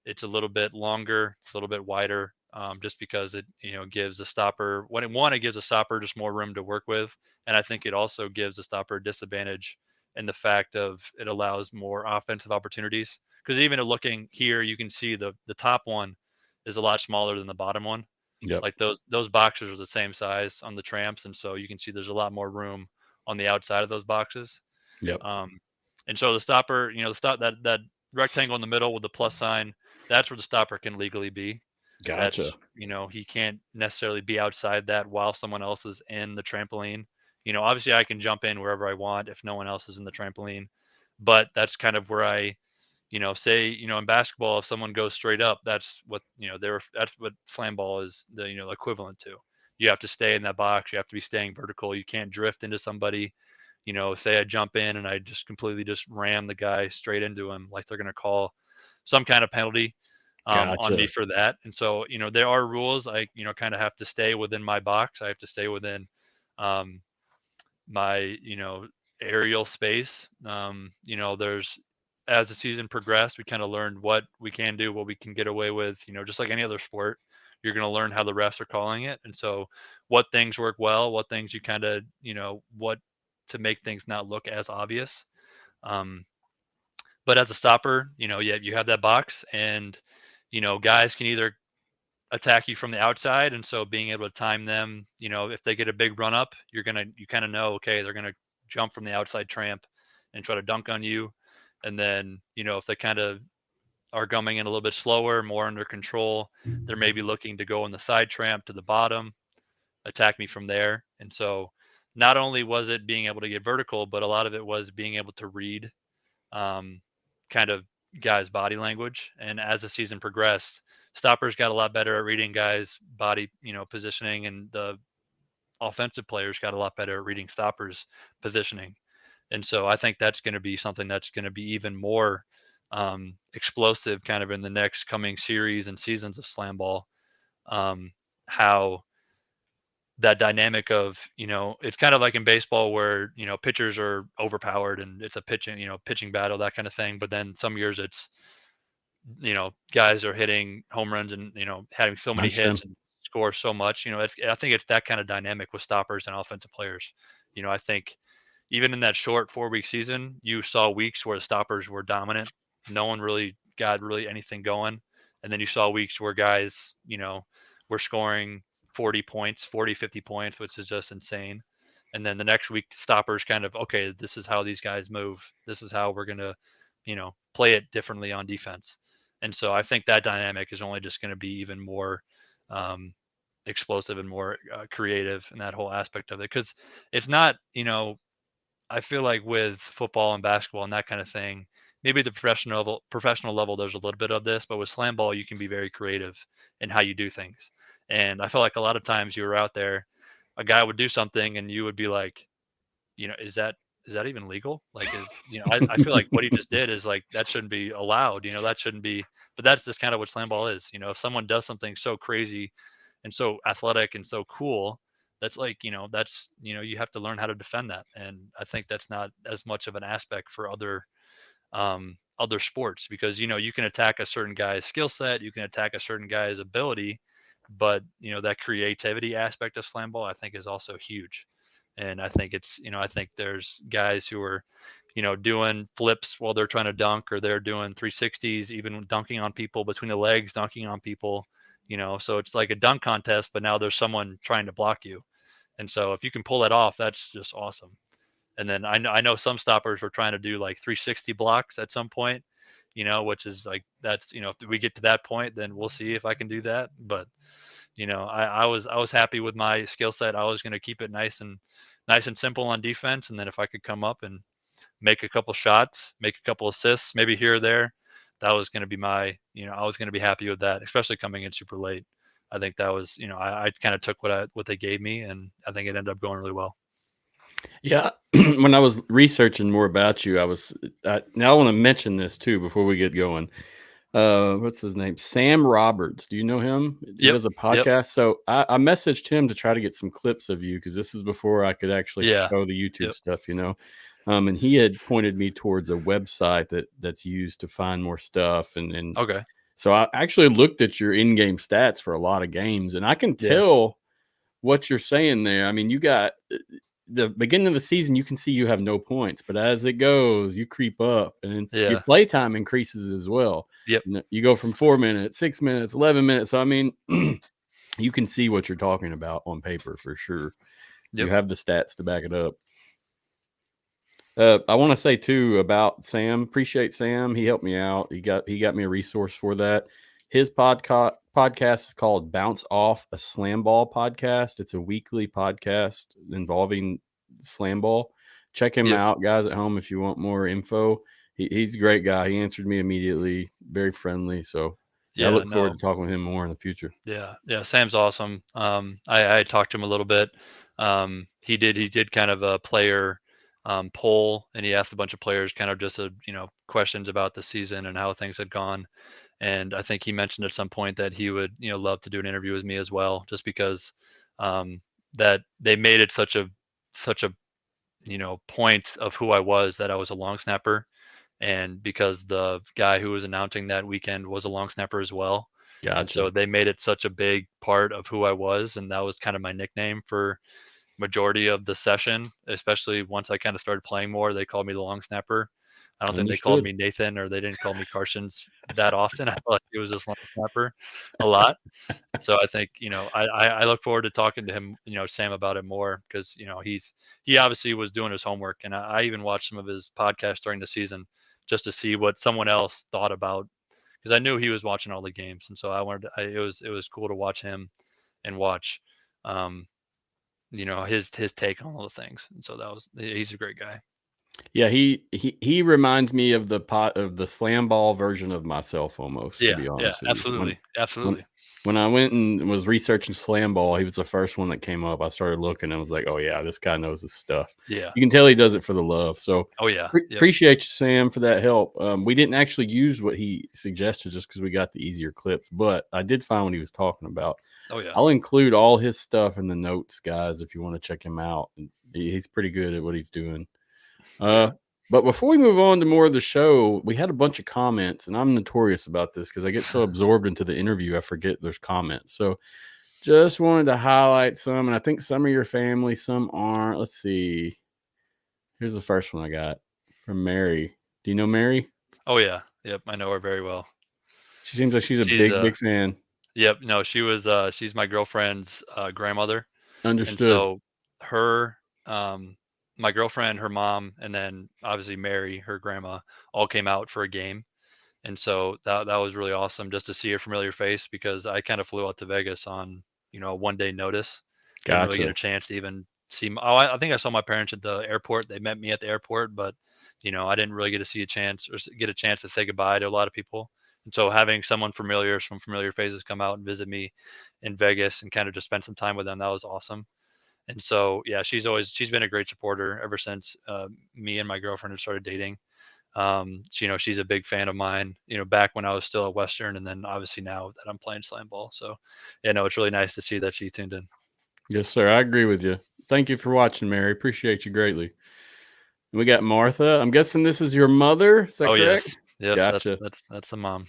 It's a little bit longer, it's a little bit wider, just because it gives the stopper it gives a stopper just more room to work with, and I think it also gives the stopper a disadvantage in the fact of it allows more offensive opportunities. Because even looking here, you can see the top one is a lot smaller than the bottom one. Yep. Like those boxes are the same size on the tramps, and so you can see there's a lot more room on the outside of those boxes. Yep. Um, and so the stopper, the stop that rectangle in the middle with the plus sign, that's where the stopper can legally be. Gotcha. That's he can't necessarily be outside that while someone else is in the trampoline. Obviously I can jump in wherever I want if no one else is in the trampoline, but that's kind of where I, say, in basketball, if someone goes straight up, that's what that's what slam ball is the equivalent to. You have to stay in that box. You have to be staying vertical. You can't drift into somebody. Say I jump in and I just completely just ram the guy straight into him, like they're going to call some kind of penalty on me Gotcha. for that. And so, there are rules. I, kind of have to stay within my box. I have to stay within um, my, aerial space. There's as the season progressed, we kind of learned what we can do, what we can get away with. Just like any other sport, you're going to learn how the refs are calling it, and so what things work well, what things you kind of, what to make things not look as obvious. Um, but as a stopper, you have that box, and guys can either attack you from the outside, and so being able to time them, if they get a big run up, you kind of know, okay, they're gonna jump from the outside tramp and try to dunk on you, and then if they kind of are coming in a little bit slower, more under control, they're maybe looking to go on the side tramp to the bottom, attack me from there. And so not only was it being able to get vertical, but a lot of it was being able to read um, kind of guys' body language. And as the season progressed, stoppers got a lot better at reading guys' body, positioning, and the offensive players got a lot better at reading stoppers' positioning. And so I think that's going to be something that's going to be even more explosive kind of in the next coming series and seasons of slam ball. How that dynamic of, it's kind of like in baseball where, pitchers are overpowered and it's a pitching battle, that kind of thing. But then some years it's, guys are hitting home runs and, having so I many hits understand. and score so much. I think it's that kind of dynamic with stoppers and offensive players. I think even in that short 4-week season, you saw weeks where the stoppers were dominant. No one really got really anything going. And then you saw weeks where guys, were scoring 40 points, 40, 50 points, which is just insane. And then the next week, stoppers kind of, okay, this is how these guys move. This is how we're going to, play it differently on defense. And so I think that dynamic is only just going to be even more um, explosive and more creative in that whole aspect of it. Because it's not, I feel like with football and basketball and that kind of thing, maybe the professional level, there's a little bit of this, but with slam ball, you can be very creative in how you do things. And I feel like a lot of times you were out there, a guy would do something, and you would be like, is that even legal? Like, I feel like what he just did is like that shouldn't be allowed. That shouldn't be. But that's just kind of what slam ball is. If someone does something so crazy and so athletic and so cool, that's like, you have to learn how to defend that. And I think that's not as much of an aspect for other sports, because you can attack a certain guy's skill set, you can attack a certain guy's ability, but that creativity aspect of slam ball I think is also huge. And I think I think there's guys who are doing flips while they're trying to dunk, or they're doing 360s, even dunking on people between the legs, dunking on people. So it's like a dunk contest, but now there's someone trying to block you. And so if you can pull that off, that's just awesome. And then I know some stoppers were trying to do like 360 blocks at some point, which is like, that's, if we get to that point, then we'll see if I can do that. But I was happy with my skill set. I was going to keep it nice and simple on defense, and then if I could come up and make a couple shots, make a couple assists, maybe here or there, that was going to be I was going to be happy with that, especially coming in super late. I think that was, I kind of took what they gave me, and I think it ended up going really well. Yeah, when I was researching more about you, now I want to mention this too before we get going. What's his name? Sam Roberts. Do you know him? He Yep. does a Yep. podcast. So I messaged him to try to get some clips of you because this is before I could actually Yeah. show the YouTube Yep. stuff, and he had pointed me towards a website that's used to find more stuff, and Okay. so I actually looked at your in-game stats for a lot of games, and I can Yeah. tell what you're saying there. I mean, you got the beginning of the season, you can see you have no points, but as it goes, you creep up, and then your Yeah. play time increases as well. Yep. You go from 4 minutes, 6 minutes, 11 minutes. So I mean, you can see what you're talking about on paper for sure. You Yep. have the stats to back it up. I want to say too about Sam. Appreciate Sam. He helped me out. He got me a resource for that. His podcast is called Bounce Off, a Slam Ball podcast. It's a weekly podcast involving slam ball. Check him Yep. out, guys at home, if you want more info. He's a great guy. He answered me immediately, very friendly. So yeah, I Yeah. look forward No. to talking with him more in the future. Yeah. Yeah. Sam's awesome. I talked to him a little bit. He did kind of a player poll, and he asked a bunch of players kind of just questions about the season and how things had gone. And I think he mentioned at some point that he would, love to do an interview with me as well, just because um, that they made it such a point of who I was, that I was a long snapper, and because the guy who was announcing that weekend was a long snapper as well. And Gotcha. so they made it such a big part of who I was, and that was kind of my nickname for majority of the session, especially once I kind of started playing more. They called me the long snapper. I don't think they called Understood. me Nathan, or they didn't call me Karsjens that often. I felt like it was just long snapper a lot. So I think, I look forward to talking to him, Sam, about it more, because he obviously was doing his homework, and I even watched some of his podcasts during the season just to see what someone else thought about, because I knew he was watching all the games, and so it was cool to watch him and watch um his take on all the things. And so he's a great guy. Yeah, he reminds me of the slam ball version of myself almost, to Yeah, be yeah, honest with you. When absolutely, when absolutely. when I went and was researching slam ball, he was the first one that came up. I started looking and was like, "Oh yeah, this guy knows his stuff." Yeah. You can tell he does it for the love. So Oh, yeah. Yep. appreciate you, Sam, for that help. We didn't actually use what he suggested just because we got the easier clips, but I did find what he was talking about. Oh, yeah. I'll include all his stuff in the notes, guys, if you want to check him out. He's pretty good at what he's doing. Uh, Yeah. but before we move on to more of the show, we had a bunch of comments, and I'm notorious about this because I get so absorbed into the interview, I forget there's comments. So just wanted to highlight some, and I think some of your family, some aren't. Let's see. Here's the first one I got from Mary. Do you know Mary? Oh, yeah. Yep, I know her very well. She seems like she's a She's, big, big fan. yep, no, she's my girlfriend's, grandmother, and Understood. so her, um my girlfriend, her mom, and then obviously Mary, her grandma, all came out for a game. And so that was really awesome just to see a familiar face because I kind of flew out to Vegas on, a 1 day notice. Didn't really get Gotcha. a chance to even see. I think I saw my parents at the airport. They met me at the airport, but I didn't really get to see a chance or get a chance to say goodbye to a lot of people. And so having someone familiar, some familiar faces come out and visit me in Vegas and kind of just spend some time with them, that was awesome. And so yeah, she's been a great supporter ever since me and my girlfriend have started dating. She's a big fan of mine, back when I was still at Western, and then obviously now that I'm playing slam ball. So, yeah, no, it's really nice to see that she tuned in. Yes, sir. I agree with you. Thank you for watching, Mary. Appreciate you greatly. We got Martha. I'm guessing this is your mother. Is that Oh correct? yes, yes, that's Gotcha. that's that's the mom.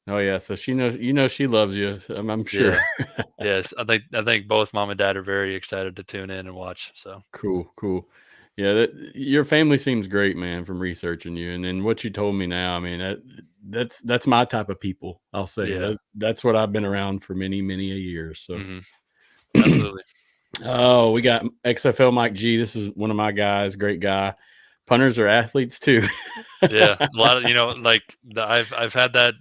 Oh yeah. So she knows. You know she loves you. I'm sure. Yeah, yes. I think both mom and dad are very excited to tune in and watch. So Cool. Cool. Yeah. Your family seems great, man. From researching you, and then what you told me now. I mean, that's my type of people. I'll say yeah, that's what I've been around for many, many a year. So. hmm absolutely. Oh, we got XFL Mike G. This is one of my guys. Great guy. Punters are athletes too. Yeah, a lot of like I've had that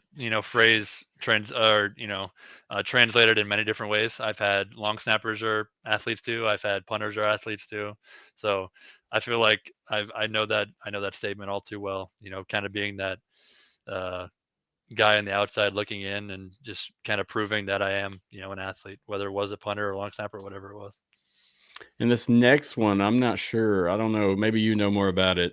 phrase translated in many different ways. I've had long snappers are athletes too. I've had punters are athletes too. So I feel like I know that statement all too well. Kind of being that uh, guy on the outside looking in and just kind of proving that I am an athlete, whether it was a punter or long snapper or whatever it was. And this next one, I'm not sure. I don't know. Maybe you know more about it.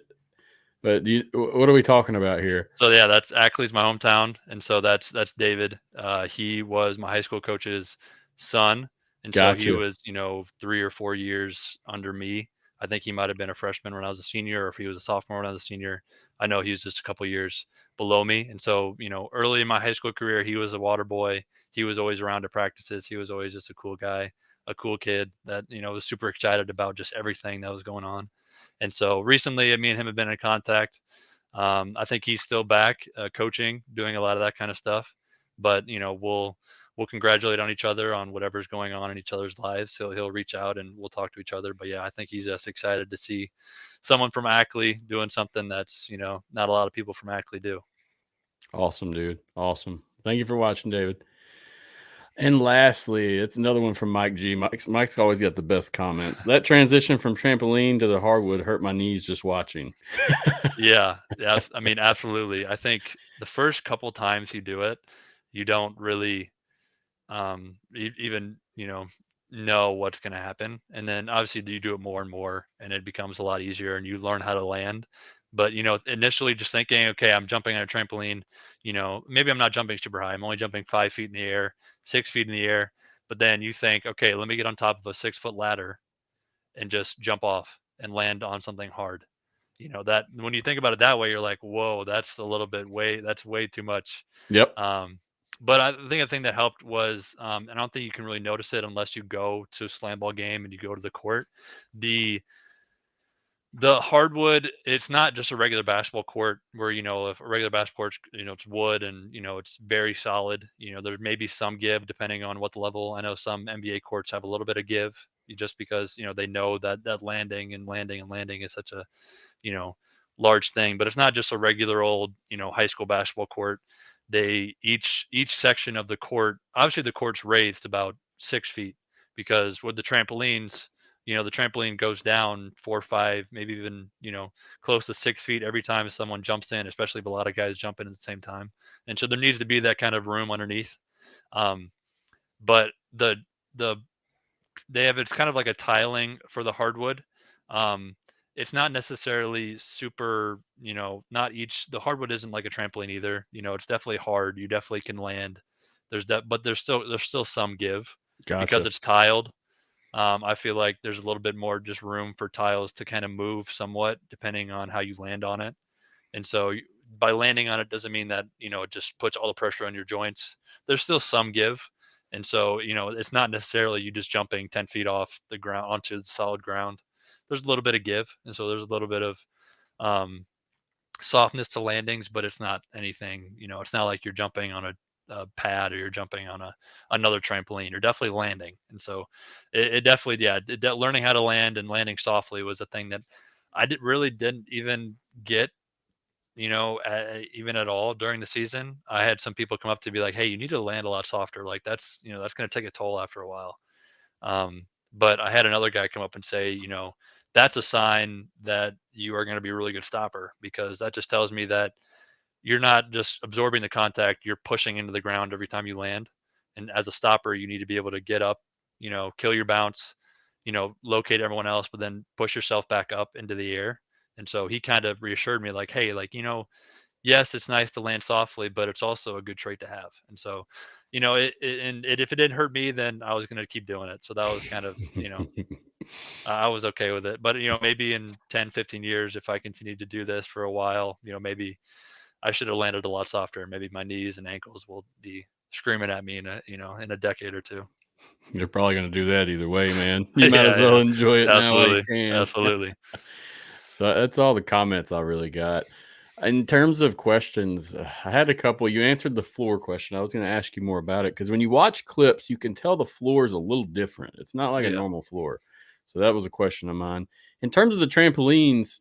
But what are we talking about here? So yeah, that's Ackley's my hometown, and so that's David. He was my high school coach's son, and so he Gotcha. was 3 or 4 years under me. I think he might have been a freshman when I was a senior, or if he was a sophomore when I was a senior. I know he was just a couple years below me, and so early in my high school career, he was a water boy. He was always around at practices. He was always just a cool guy, a cool kid that was super excited about just everything that was going on. And so recently, me and him have been in contact. I think he's still back coaching, doing a lot of that kind of stuff. But we'll congratulate on each other on whatever's going on in each other's lives. So he'll reach out and we'll talk to each other. But yeah, I think he's just excited to see someone from Ackley doing something that's not a lot of people from Ackley do. Awesome, dude. Awesome. Thank you for watching, David. And lastly, it's another one from Mike G. Mike's always got the best comments. That transition from trampoline to the hardwood hurt my knees just watching. Yeah, yeah. I mean, absolutely. I think the first couple times you do it, you don't really even know what's going to happen, and then obviously you do it more and more and it becomes a lot easier and you learn how to land. But initially just thinking, okay, I'm jumping on a trampoline, maybe I'm not jumping super high, I'm only jumping 5 feet in the air, 6 feet in the air. But then you think, okay, let me get on top of a 6 foot ladder and just jump off and land on something hard. That when you think about it that way, you're like, whoa, that's way too much. Yep. Um, but I think a thing that helped was, and I don't think you can really notice it unless you go to a slam ball game and you go to the court. The hardwood, it's not just a regular basketball court where, if a regular basketball court, it's wood and, it's very solid. There may be some give depending on what the level. I know some NBA courts have a little bit of give just because, they know that landing and landing and landing is such a, you know, large thing. But it's not just a regular old, high school basketball court. They each section of the court, obviously the court's raised about 6 feet because with the trampolines, the trampoline goes down 4 or 5, maybe even, close to 6 feet every time someone jumps in, especially if a lot of guys jump in at the same time. And so there needs to be that kind of room underneath. Um, but the they have, it's kind of like a tiling for the hardwood. Um, it's not necessarily super, not each, the hardwood isn't like a trampoline either. It's definitely hard. You definitely can land. There's that, but there's still some give because Gotcha. it's tiled. I feel like there's a little bit more just room for tiles to kind of move somewhat depending on how you land on it. And so by landing on it doesn't mean that, it just puts all the pressure on your joints. There's still some give. And so, it's not necessarily you just jumping 10 feet off the ground onto the solid ground. There's a little bit of give. And so there's a little bit of um, softness to landings, but it's not anything, it's not like you're jumping on a pad or you're jumping on another trampoline. You're definitely landing. And so it definitely, yeah, learning how to land and landing softly was a thing that really didn't even get, even at all during the season. I had some people come up to be like, "Hey, you need to land a lot softer. Like that's going to take a toll after a while." Um, but I had another guy come up and say, that's a sign that you are going to be a really good stopper, because that just tells me that you're not just absorbing the contact, you're pushing into the ground every time you land. And as a stopper, you need to be able to get up, kill your bounce, locate everyone else, but then push yourself back up into the air. And so he kind of reassured me like, hey, like, yes, it's nice to land softly, but it's also a good trait to have. And so, if it didn't hurt me, then I was going to keep doing it. So that was kind of, I was okay with it. But, maybe in 10, 15 years, if I continue to do this for a while, maybe I should have landed a lot softer. Maybe my knees and ankles will be screaming at me in a decade or two. You're probably going to do that either way, man. You might Yeah, as well yeah. enjoy it now while you Absolutely. can. Absolutely. So that's all the comments I really got. In terms of questions, I had a couple. You answered the floor question. I was going to ask you more about it because when you watch clips, you can tell the floor is a little different. It's not like a Yeah. normal floor. So that was a question of mine. In terms of the trampolines,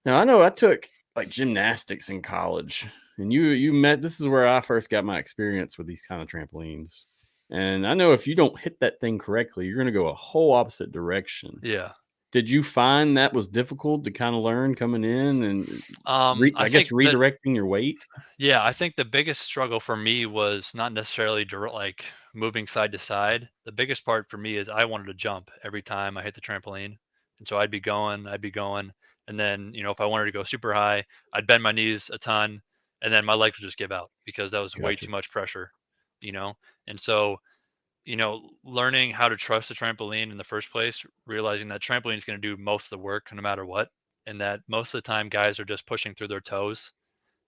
now I know I took like gymnastics in college, and you met. This is where I first got my experience with these kind of trampolines. And I know if you don't hit that thing correctly, you're going to go a whole opposite direction. Yeah. Did you find that was difficult to kinda learn coming in and I I guess think that redirecting your weight? Yeah, I think the biggest struggle for me was not necessarily like moving side to side. The biggest part for me is I wanted to jump every time I hit the trampoline. And so I'd be going. And then, if I wanted to go super high, I'd bend my knees a ton and then my legs would just give out because that was way Gotcha. too much pressure, you know? And so, learning how to trust the trampoline in the first place, realizing that trampoline is going to do most of the work no matter what. And that most of the time guys are just pushing through their toes.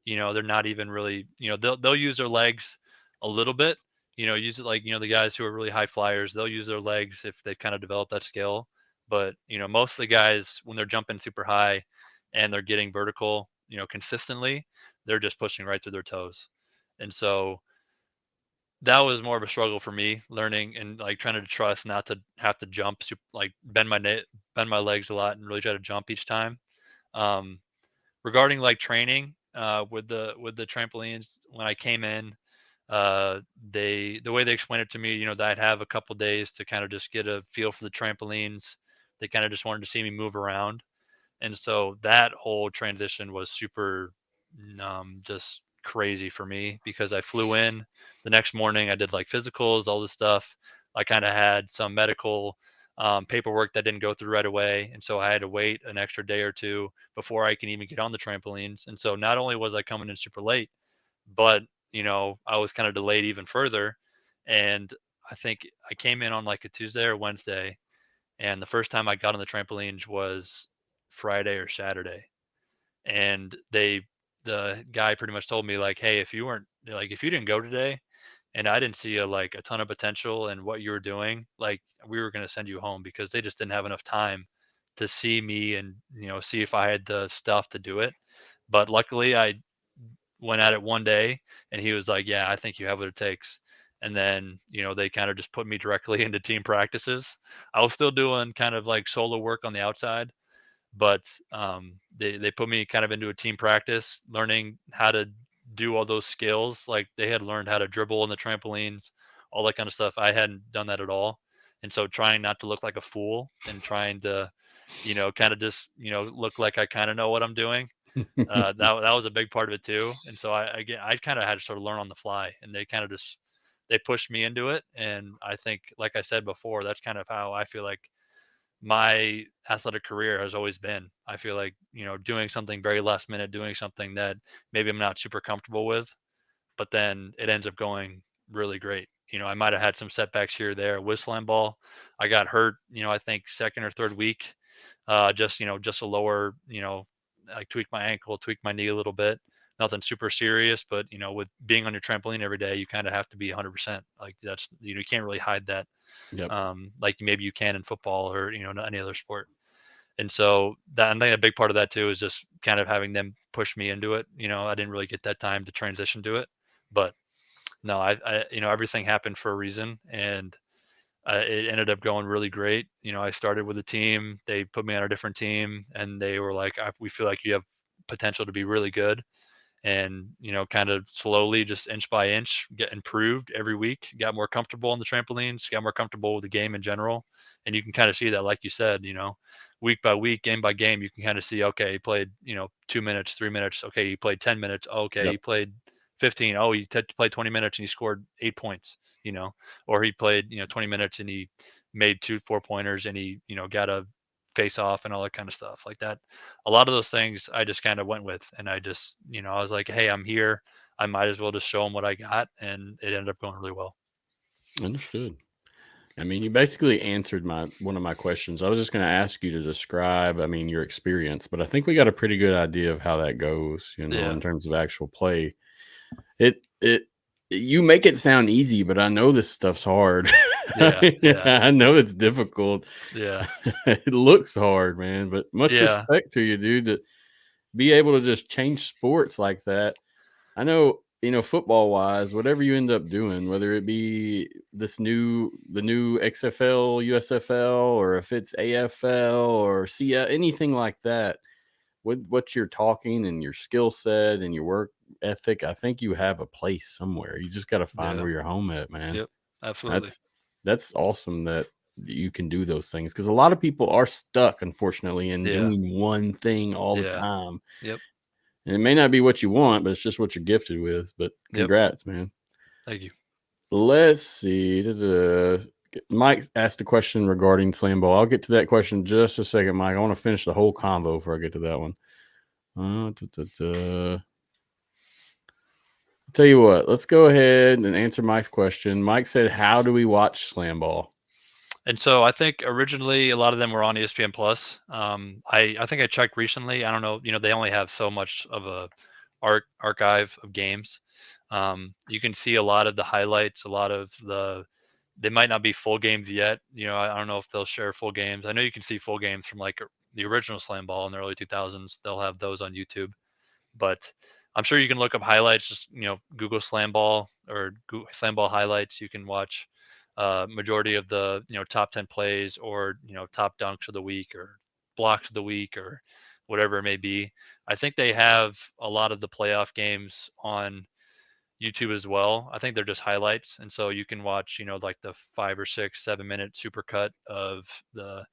They're not even really, they'll use their legs a little bit, use it like, the guys who are really high flyers, they'll use their legs if they've kind of developed that skill. But, most of the guys, when they're jumping super high and they're getting vertical, consistently, they're just pushing right through their toes. And so that was more of a struggle for me learning and like trying to trust not to have to jump, like bend my legs a lot and really try to jump each time. Um, Regarding like training with the trampolines, when I came in, the way they explained it to me, that I'd have a couple days to kind of just get a feel for the trampolines. They kind of just wanted to see me move around. And so that whole transition was super just crazy for me because I flew in the next morning. I did like physicals, all this stuff. I kind of had some medical paperwork that didn't go through right away. And so I had to wait an extra day or two before I can even get on the trampolines. And so not only was I coming in super late, but I was kind of delayed even further. And I think I came in on like a Tuesday or Wednesday, and the first time I got on the trampolines was Friday or Saturday. And the guy pretty much told me like, hey, if you didn't go today and I didn't see a ton of potential in what you were doing, like we were going to send you home because they just didn't have enough time to see me and see if I had the stuff to do it. But luckily I went at it one day and he was like, yeah, I think you have what it takes. And then, they kind of just put me directly into team practices. I was still doing kind of like solo work on the outside, but they put me kind of into a team practice, learning how to do all those skills. Like they had learned how to dribble on the trampolines, all that kind of stuff. I hadn't done that at all. And so trying not to look like a fool and trying to, kind of just, look like I kind of know what I'm doing. That was a big part of it too. And so I kind of had to sort of learn on the fly, and they kind of just they pushed me into it. And I think, like I said before, that's kind of how I feel like my athletic career has always been. I feel like, doing something very last minute, doing something that maybe I'm not super comfortable with, but then it ends up going really great. I might have had some setbacks here or there with SlamBall. I got hurt, I think second or third week. Just a lower, I tweaked my ankle, tweaked my knee a little bit. Nothing super serious, but with being on your trampoline every day, you kind of have to be 100%. Like that's, you can't really hide that. Yep. Like maybe you can in football or any other sport. And so that, I think a big part of that too is just kind of having them push me into it. I didn't really get that time to transition to it, but no, everything happened for a reason, and it ended up going really great. I started with a team, they put me on a different team, and they were like, "We feel like you have potential to be really good." And kind of slowly, just inch by inch, get improved every week, got more comfortable on the trampolines, got more comfortable with the game in general. And you can kind of see that, like you said, week by week, game by game, you can kind of see, okay, he played 2 minutes, 3 minutes, okay, he played 10 minutes, okay, he Yep. played 15, oh, he played 20 minutes and he scored 8 points, or he played 20 minutes and he made 2 4 pointers, and he got a face off and all that kind of stuff like that. A lot of those things I just kind of went with, and I just, I was like, hey, I'm here. I might as well just show them what I got, and it ended up going really well. Understood. I mean, you basically answered one of my questions. I was just going to ask you to describe, I mean, your experience, but I think we got a pretty good idea of how that goes, Yeah, in terms of actual play. It you make it sound easy, but I know this stuff's hard. yeah, Yeah, yeah, I know it's difficult. yeah, It looks hard, man, but much yeah, respect to you, dude, to be able to just change sports like that. I know, football wise, whatever you end up doing, whether it be the new XFL, USFL, or if it's AFL or CL, anything like that, with what you're talking and your skill set and your work ethic, I think you have a place somewhere. You just got to find yeah, where you're home at, man. yep, absolutely, That's that's awesome that you can do those things, because a lot of people are stuck, unfortunately, in yeah, doing one thing all the yeah, time. yep, And it may not be what you want, but it's just what you're gifted with. But yep. congrats, man. Thank you. Let's see. Mike asked a question regarding SlamBall. I'll get to that question in just a second, Mike. I want to finish the whole convo before I get to that one. Tell you what, let's go ahead and answer Mike's question. Mike said, "How do we watch SlamBall?" And so I think originally a lot of them were on ESPN Plus. I think I checked recently. I don't know. They only have so much of a archive of games. You can see a lot of the highlights, a lot of the. They might not be full games yet. I don't know if they'll share full games. I know you can see full games from like the original Slam Ball in the early 2000s. They'll have those on YouTube, but I'm sure you can look up highlights. Just Google Slam Ball or Google Slam Ball highlights. You can watch majority of the top 10 plays, or top dunks of the week, or blocks of the week, or whatever it may be. I think they have a lot of the playoff games on YouTube as well. I think they're just highlights, and so you can watch like the 5 or 6 7 minute supercut of the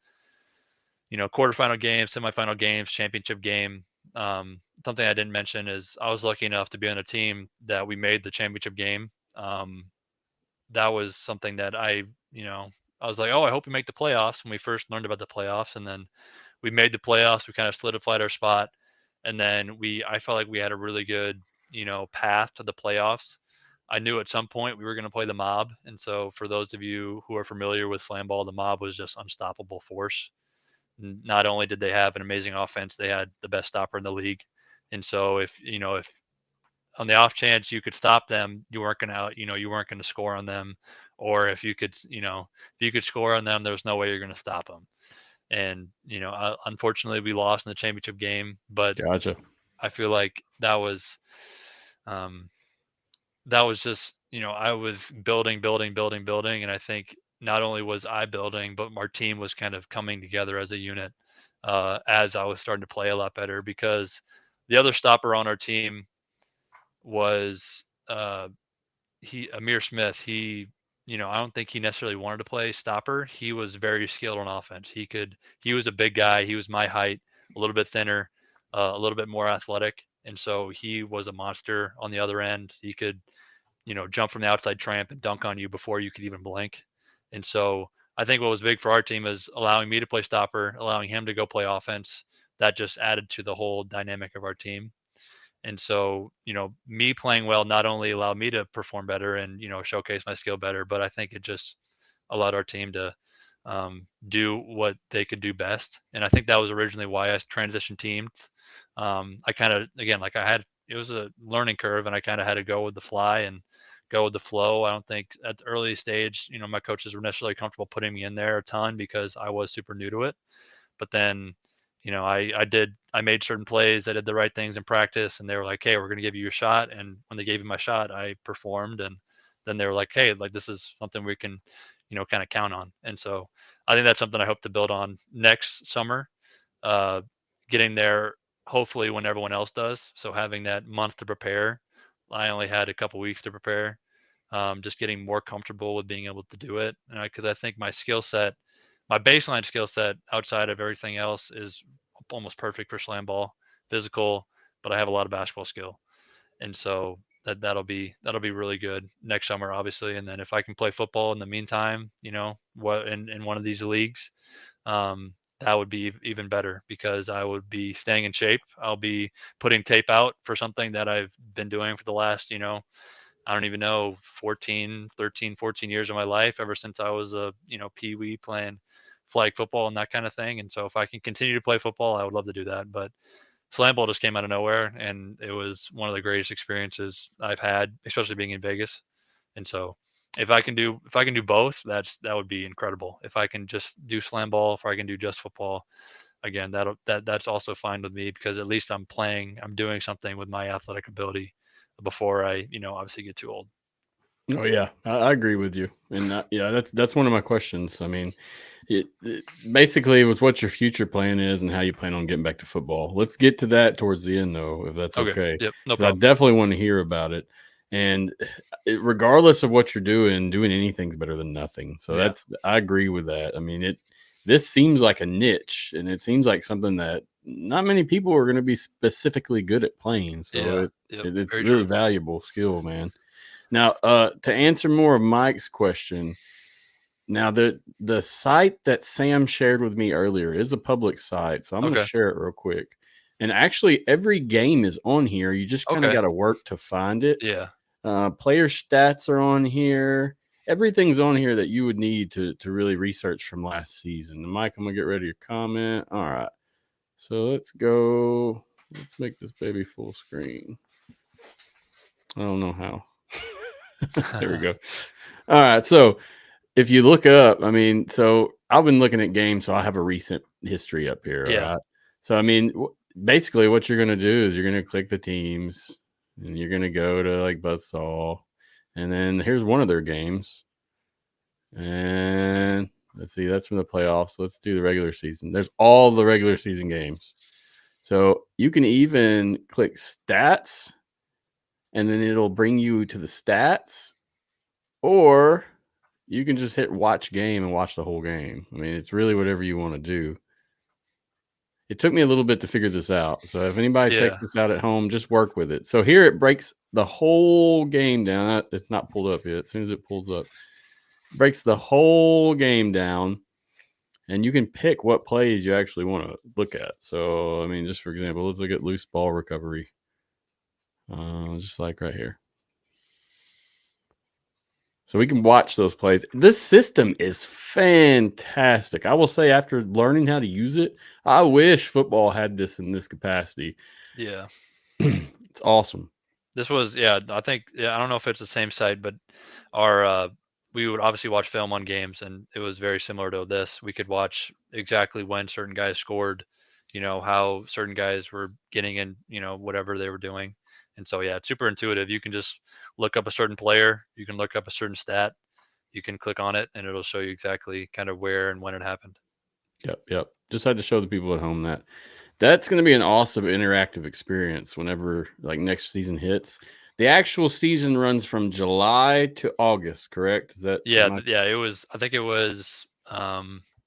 quarterfinal games, semifinal games, championship game. Something I didn't mention is I was lucky enough to be on a team that we made the championship game. That was something that I was like, oh, I hope we make the playoffs when we first learned about the playoffs. And then we made the playoffs. We kind of solidified our spot. And then I felt like we had a really good, path to the playoffs. I knew at some point we were going to play the Mob. And so for those of you who are familiar with Slam Ball, the Mob was just unstoppable force. Not only did they have an amazing offense, they had the best stopper in the league. And so if on the off chance you could stop them, you weren't going to you weren't going to score on them. Or if you could score on them, there's no way you're going to stop them. And unfortunately we lost in the championship game, but Gotcha. I feel like um that was just, I was building, building, building, building, and I think not only was I building, but our team was kind of coming together as a unit, as I was starting to play a lot better, because the other stopper on our team was he Amir Smith. He I don't think he necessarily wanted to play stopper. He was very skilled on offense. He was a big guy. He was my height, a little bit thinner, a little bit more athletic. And so he was a monster on the other end. He could, jump from the outside tramp and dunk on you before you could even blink. And so I think what was big for our team is allowing me to play stopper, allowing him to go play offense. That just added to the whole dynamic of our team. And so, me playing well not only allowed me to perform better and, showcase my skill better, but I think it just allowed our team to do what they could do best. And I think that was originally why I transitioned teams. I kind of, again, like it was a learning curve and I kind of had to go with the fly and go with the flow. I don't think at the early stage, my coaches were necessarily comfortable putting me in there a ton because I was super new to it. But then, I made certain plays, I did the right things in practice, and they were like, "Hey, we're going to give you your shot." And when they gave me my shot, I performed, and then they were like, "Hey, like this is something we can, kind of count on." And so I think that's something I hope to build on next summer, uh, getting there hopefully when everyone else does. So having that month to prepare, I only had a couple weeks to prepare. Just getting more comfortable with being able to do it, because I think my baseline skill set outside of everything else is almost perfect for slam ball, physical, but I have a lot of basketball skill, and so that'll be really good next summer, obviously. And then if I can play football in the meantime, what in one of these leagues, that would be even better because I would be staying in shape. I'll be putting tape out for something that I've been doing for the last, I don't even know, 14 years of my life, ever since I was a, pee-wee playing flag football and that kind of thing. And so if I can continue to play football, I would love to do that. But slam ball just came out of nowhere and it was one of the greatest experiences I've had, especially being in Vegas. And so if I can do both, that would be incredible. If I can just do slam ball, if I can do just football, again, that's also fine with me because at least I'm doing something with my athletic ability before I, obviously get too old. Oh yeah, I agree with you, and yeah, that's one of my questions. I mean, it basically was what your future plan is and how you plan on getting back to football. Let's get to that towards the end, though, if that's Okay. okay, Yep. No because I problem. definitely want to hear about it. And regardless of what you're doing anything's better than nothing. So Yeah. I agree with that. I mean, this seems like a niche, and it seems like something that not many people are going to be specifically good at playing. So Yeah. Yep. it's Very really true. valuable skill, man. Now, to answer more of Mike's question, now the site that Sam shared with me earlier is a public site, so I'm going to Okay. share it real quick. And actually, every game is on here. You just kind of Okay. got to work to find it. Yeah. Player stats are on here. Everything's on here that you would need to really research from last season. And Mike, I'm gonna get ready to comment. All right, so let's go. Let's make this baby full screen. I don't know how. There we go. All right, so if you look up, I mean, so I've been looking at games, so I have a recent history up here. All Yeah. right. So, I mean, basically, what you're going to do is you're going to click the teams and you're going to go to like Buzzsaw. And then here's one of their games. And let's see, that's from the playoffs. Let's do the regular season. There's all the regular season games. So you can even click stats and then it'll bring you to the stats, or you can just hit watch game and watch the whole game. I mean, it's really whatever you want to do. It took me a little bit to figure this out. So if anybody checks Yeah. this out at home, just work with it. So here it breaks the whole game down. It's not pulled up yet. As soon as it pulls up, it breaks the whole game down, and you can pick what plays you actually want to look at. So, I mean, just for example, let's look at loose ball recovery, just like right here. So we can watch those plays. This system is fantastic. I will say, after learning how to use it, I wish football had this in this capacity. Yeah. It's awesome. This was, yeah, I think, yeah, I don't know if it's the same site, but our we would obviously watch film on games and it was very similar to this. We could watch exactly when certain guys scored, how certain guys were getting in, whatever they were doing. And so yeah, it's super intuitive. You can just look up a certain player, you can look up a certain stat, you can click on it and it'll show you exactly kind of where and when it happened. Yep. Just had to show the people at home that's going to be an awesome interactive experience whenever like next season hits. The actual season runs from July to August, correct? Is that Yeah, am I yeah, it was. I think it was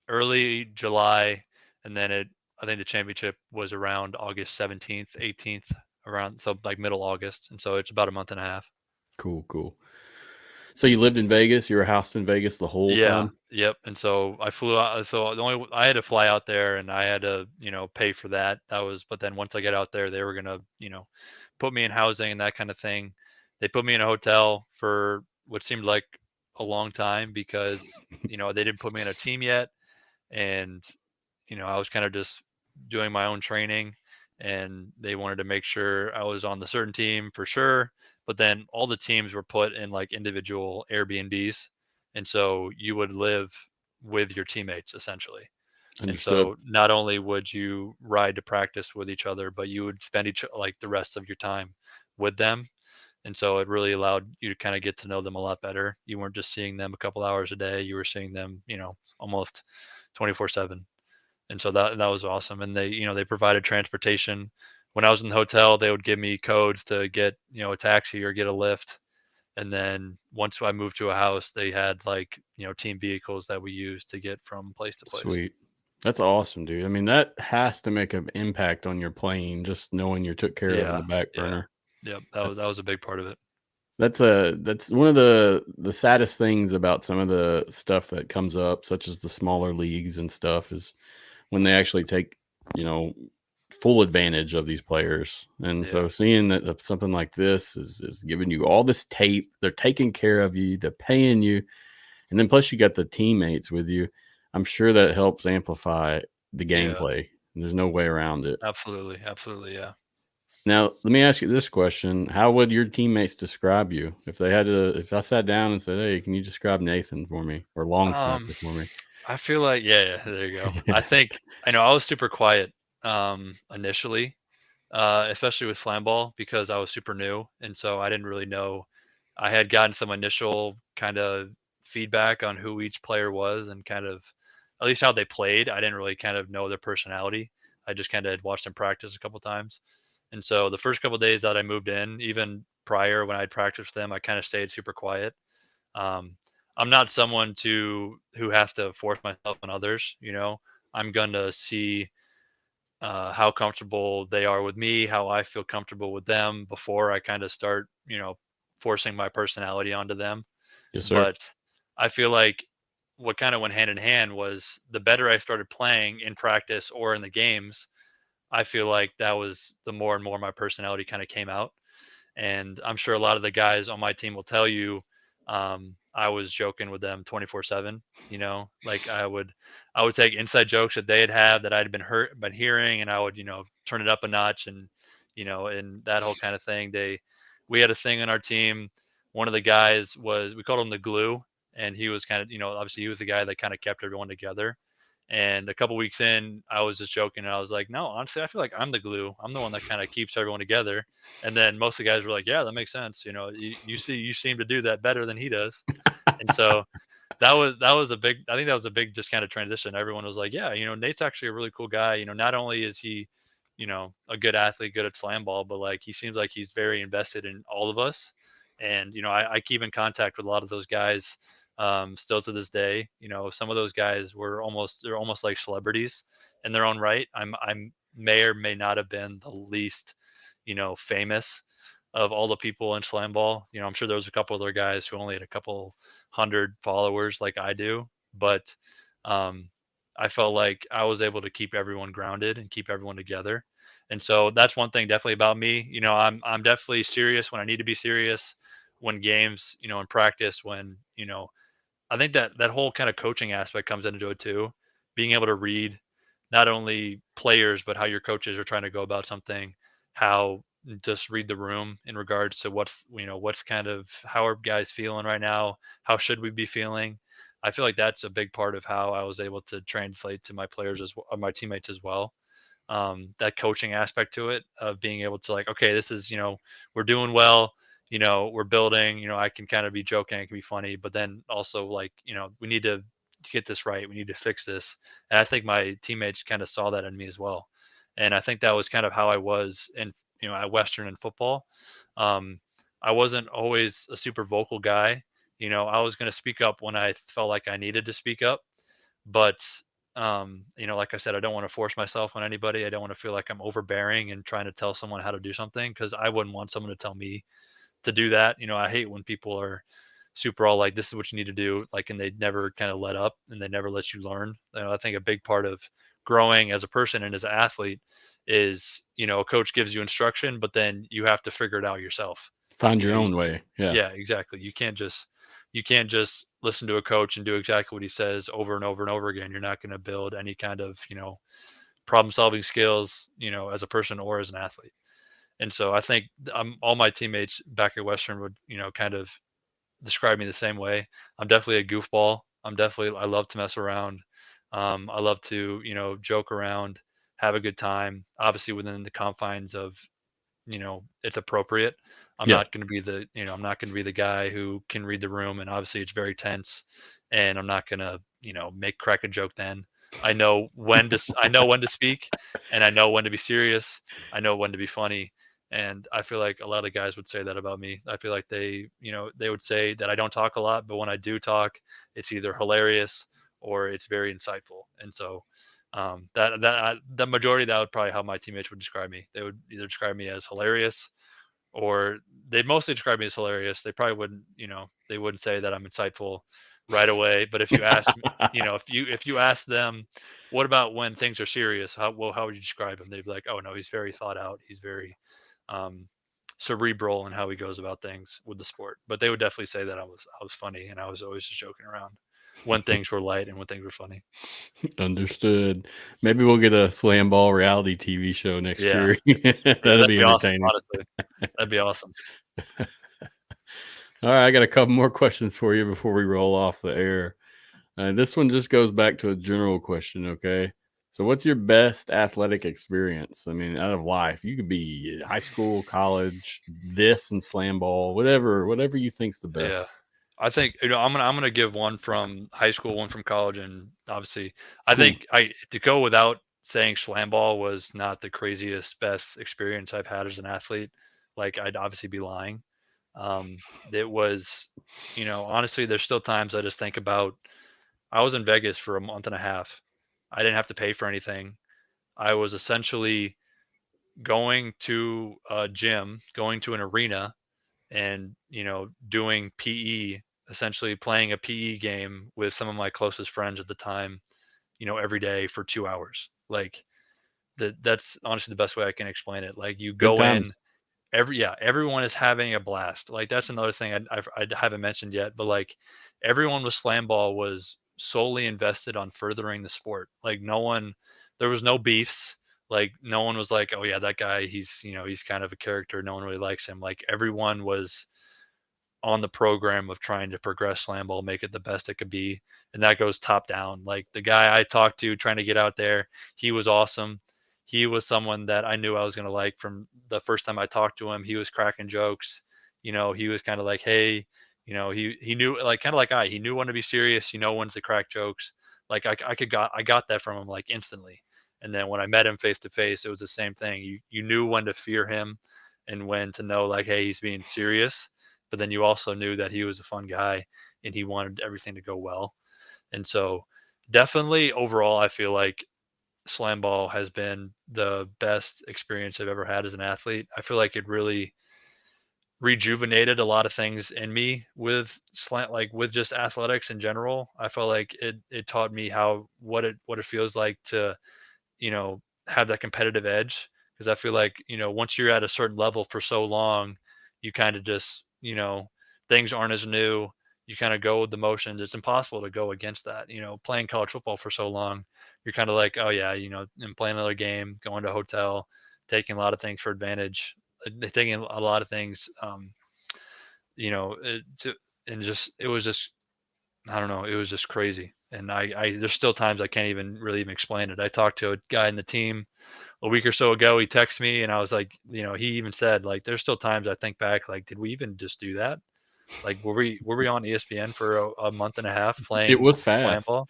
early July, and then I think the championship was around August 17th, 18th, around so like middle August, and so it's about a month and a half. cool? Cool. So you lived in Vegas. You were housed in Vegas the whole Yeah, time. yep. And so I flew out. So the only I had to fly out there, and I had to pay for that. That was, but then once I get out there, they were gonna put me in housing and that kind of thing. They put me in a hotel for what seemed like a long time because they didn't put me in a team yet, and I was kind of just doing my own training, and they wanted to make sure I was on the certain team for sure. But then all the teams were put in like individual Airbnbs, and so you would live with your teammates essentially. And Understood. so not only would you ride to practice with each other, but you would spend each like the rest of your time with them. And so it really allowed you to kind of get to know them a lot better. You weren't just seeing them a couple hours a day, you were seeing them, almost 24/7. And so that was awesome. And they provided transportation. When I was in the hotel, they would give me codes to get a taxi or get a lift. And then once I moved to a house, they had like team vehicles that we used to get from place to place. Sweet. That's awesome, dude. I mean, that has to make an impact on your playing, just knowing you're took care of in Yeah, the back yeah, burner. yeah. That was a big part of it. That's one of the saddest things about some of the stuff that comes up, such as the smaller leagues and stuff, is when they actually take, you know, full advantage of these players. And Yeah, so seeing that something like this is giving you all this tape, they're taking care of you, they're paying you, and then plus you got the teammates with you. I'm sure that helps amplify the yeah. gameplay. There's no way around it. Absolutely, absolutely. Yeah. Now, let me ask you this question. How would your teammates describe you if they had to, if I sat down and said, "Hey, can you describe Nathan for me or long Um, snapper for me?" I feel like yeah, there you go. I think I know I was super quiet initially, especially with SlamBall because I was super new, and so I didn't really know. I had gotten some initial kind of feedback on who each player was and kind of at least how they played. I didn't really kind of know their personality. I just kind of had watched them practice a couple times, and so the first couple days that I moved in, even prior when I'd practiced with them, I kind of stayed super quiet. Um, I'm not someone who has to force myself on others. I'm gonna see how comfortable they are with me, how I feel comfortable with them before I kind of start, forcing my personality onto them. Yes, sir. But I feel like what kind of went hand in hand was the better I started playing in practice or in the games, I feel like that was the more and more my personality kind of came out. And I'm sure a lot of the guys on my team will tell you, I was joking with them 24/7. Like I would take inside jokes that they had that I'd been hearing, and I would turn it up a notch, and that whole kind of thing. We had a thing on our team. One of the guys was we called him the glue, and he was kind of obviously he was the guy that kind of kept everyone together. And a couple weeks in, I was just joking, and I was like, "No, honestly, I feel like I'm the glue. I'm the one that kind of keeps everyone together." And then most of the guys were like, "Yeah, that makes sense. You seem to do that better than he does." And so that was a big. I think that was a big just kind of transition. Everyone was like, "Yeah, Nate's actually a really cool guy. Not only is he, a good athlete, good at slam ball, but like he seems like he's very invested in all of us." And I keep in contact with a lot of those guys still to this day. Some of those guys they're almost like celebrities in their own right. I'm may or may not have been the least famous of all the people in slam ball. I'm sure there was a couple other guys who only had a couple hundred followers like I do, but um, I felt like I was able to keep everyone grounded and keep everyone together. And so that's one thing definitely about me. I'm definitely serious when I need to be serious, when games, in practice, when, I think that whole kind of coaching aspect comes into it too. Being able to read not only players, but how your coaches are trying to go about something, how just read the room in regards to what's kind of how are guys feeling right now? How should we be feeling? I feel like that's a big part of how I was able to translate to my players my teammates as well. That coaching aspect to it of being able to like, okay, this is, we're doing well, we're building, I can kind of be joking, I can be funny, but then also like, we need to get this right. We need to fix this. And I think my teammates kind of saw that in me as well. And I think that was kind of how I was in, at Western in football. Um, I wasn't always a super vocal guy. I was going to speak up when I felt like I needed to speak up, but like I said, I don't want to force myself on anybody. I don't want to feel like I'm overbearing and trying to tell someone how to do something, because I wouldn't want someone to tell me to do that. I hate when people are super all like, this is what you need to do, like, and they never kind of let up and they never let you learn. I think a big part of growing as a person and as an athlete is, a coach gives you instruction, but then you have to figure it out yourself. Find You know, your you, own way. Yeah. yeah, exactly. You can't just listen to a coach and do exactly what he says over and over and over again. You're not going to build any kind of, problem solving skills, as a person or as an athlete. And so I think all my teammates back at Western would, kind of describe me the same way. I'm definitely a goofball. I love to mess around. I love to, joke around, have a good time, obviously within the confines of, it's appropriate. Yeah. I'm not going to be the guy who can read the room, and obviously it's very tense, and I'm not going to, make crack a joke then. I know when to speak, and I know when to be serious. I know when to be funny. And I feel like a lot of guys would say that about me. I feel like they would say that I don't talk a lot, but when I do talk, it's either hilarious or it's very insightful. And so the majority, that would probably how my teammates would describe me. They would either describe me as hilarious, or they'd mostly describe me as hilarious. They probably wouldn't, they wouldn't say that I'm insightful right away. But if you asked, if you ask them, what about when things are serious? How would you describe him? They'd be like, oh no, he's very thought out. He's very um, cerebral in how he goes about things with the sport. But they would definitely say that I was funny, and I was always just joking around when things were light and when things were funny. Understood. Maybe we'll get a SlamBall reality TV show next Yeah, year. That'll that'd be be awesome. entertaining. Honestly, that'd be awesome. All right, I got a couple more questions for you before we roll off the air. This one just goes back to a general question, okay? So, what's your best athletic experience? I mean, out of life, you could be high school, college, this and slam ball, whatever you think's the Yeah. best. I think I'm gonna give one from high school, one from college, and obviously I Cool. think I to go without saying SlamBall was not the craziest best experience I've had as an athlete. Like, I'd obviously be lying. It was, honestly, there's still times I just think about. I was in Vegas for a month and a half. I didn't have to pay for anything. I was essentially going to a gym, going to an arena, and doing PE, essentially playing a PE game with some of my closest friends at the time, every day for 2 hours. Like, that's honestly the best way I can explain it. Like, you Good go times. in, everyone is having a blast. Like, that's another thing I haven't mentioned yet, but like, everyone with slam ball was solely invested on furthering the sport. Like, there was no beefs. Like, no one was like, oh yeah, that guy, he's kind of a character, no one really likes him. Like, everyone was on the program of trying to progress slam ball, make it the best it could be. And that goes top down. Like, the guy I talked to trying to get out there, he was awesome. He was someone that I knew I was going to like from the first time I talked to him. He was cracking jokes. He was kind of like, hey, he knew, like, kind of like he knew when to be serious, when to crack jokes. Like, I got that from him, like, instantly. And then when I met him face to face, it was the same thing. You knew when to fear him and when to know, like, hey, he's being serious, but then you also knew that he was a fun guy and he wanted everything to go well. And so, definitely overall, I feel like slam ball has been the best experience I've ever had as an athlete. I feel like it really rejuvenated a lot of things in me with like with just athletics in general. I felt like it taught me what it feels like to, have that competitive edge. Because I feel like, once you're at a certain level for so long, you kind of just, things aren't as new. You kind of go with the motions. It's impossible to go against that. Playing college football for so long, you're kind of like, oh yeah, and playing another game, going to a hotel, taking a lot of things for advantage, taking a lot of things, to, and just, it was just, I don't know, it was just crazy. And there's still times I can't even really even explain it. I talked to a guy in the team a week or so ago. He texted me and I was like, he even said, like, there's still times I think back, like, did we even just do that? Like, were we on ESPN for a month and a half It playing was slam fast. ball?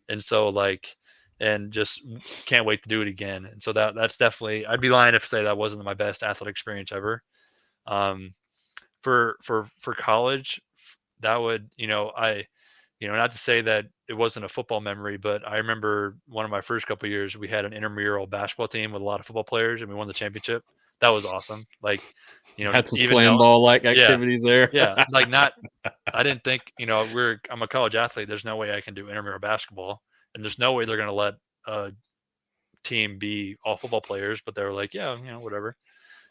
And so, like, and just can't wait to do it again. And so that's definitely, I'd be lying if I say that wasn't my best athletic experience ever. Um, For college, that would, not to say that it wasn't a football memory, but I remember one of my first couple of years, we had an intramural basketball team with a lot of football players, and we won the championship. That was awesome. Like, Had some even slam though, ball like yeah, activities there. yeah, like not, I didn't think, I'm a college athlete. There's no way I can do intramural basketball, and there's no way they're going to let a team be all football players. But they were like, yeah, whatever.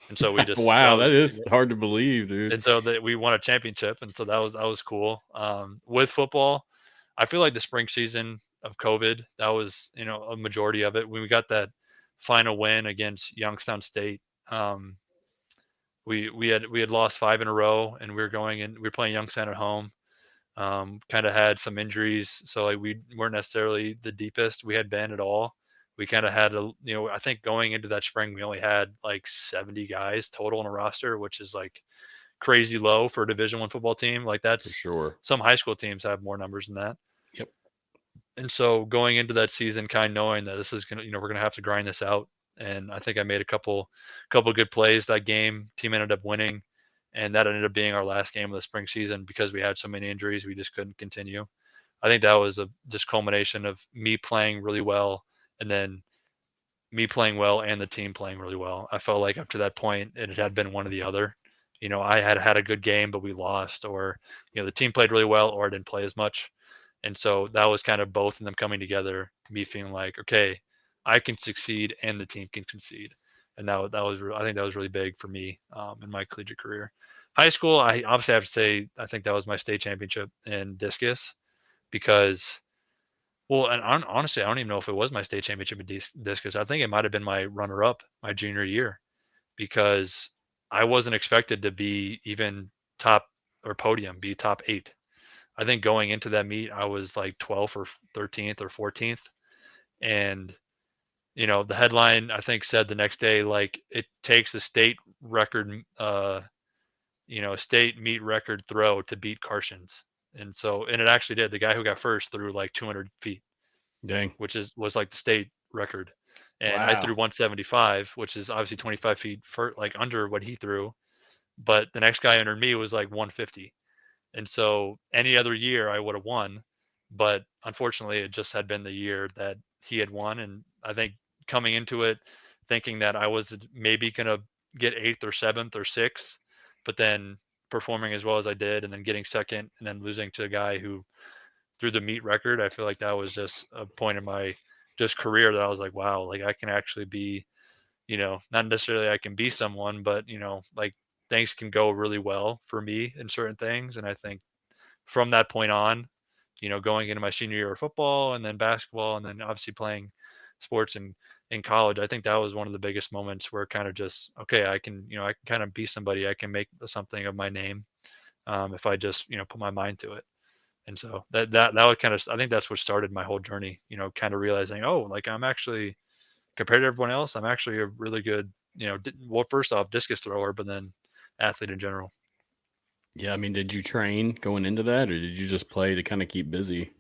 And so we just that Wow, that was is hard to believe, dude. and so that we won a championship, and so that was cool. With football, I feel like the spring season of COVID, that was a majority of it. When we got that final win against Youngstown State, um, we had lost 5 in a row, and we were playing Youngstown at home. Kind of had some injuries, so like we weren't necessarily the deepest we had been at all. We kind of had I think going into that spring, we only had like 70 guys total on a roster, which is like crazy low for a Division I football team. Like For that's sure. some high school teams have more numbers than that. Yep. And so going into that season, kind of knowing that this is gonna, we're gonna have to grind this out. And I think I made a couple good plays that game. Team ended up winning, and that ended up being our last game of the spring season because we had so many injuries. We just couldn't continue. I think that was a just culmination of me playing really well, and then me playing well and the team playing really well. I felt like up to that point, it had been one or the other. I had had a good game, but we lost, or the team played really well, or didn't play as much. And so that was kind of both of them coming together. Me feeling like, okay, I can succeed and the team can concede, and that was I think that was really big for me in my collegiate career. High school, I obviously have to say I think that was my state championship in discus because well, and honestly, I don't even know if it was my state championship in discus. I think it might have been my runner-up my junior year because I wasn't expected to be even top or podium, be top 8. I think going into that meet, I was like 12th or 13th or 14th, and the headline I think said the next day like it takes a state record, state meet record throw to beat Karsjens, and it actually did. The guy who got first threw like 200 feet, Dang. which was like the state record. And I threw Wow. 175, which is obviously 25 feet for like under what he threw. But the next guy under me was like 150. And so any other year I would have won. But unfortunately, it just had been the year that he had won. And I think coming into it, thinking that I was maybe going to get 8th or 7th or 6th, but then performing as well as I did and then getting second and then losing to a guy who through the meet record, I feel like that was just a point in my just career that I was like, wow, like I can actually be, not necessarily I can be someone, but like things can go really well for me in certain things. And I think from that point on, going into my senior year of football and then basketball and then obviously playing sports in college, I think that was one of the biggest moments where kind of just, okay, I can kind of be somebody, I can make something of my name if I just, put my mind to it. And so that would kind of, I think that's what started my whole journey, kind of realizing, oh, like I'm actually compared to everyone else, I'm actually a really good, well, first off, discus thrower, but then athlete in general. Yeah, I mean, did you train going into that, or did you just play to kind of keep busy?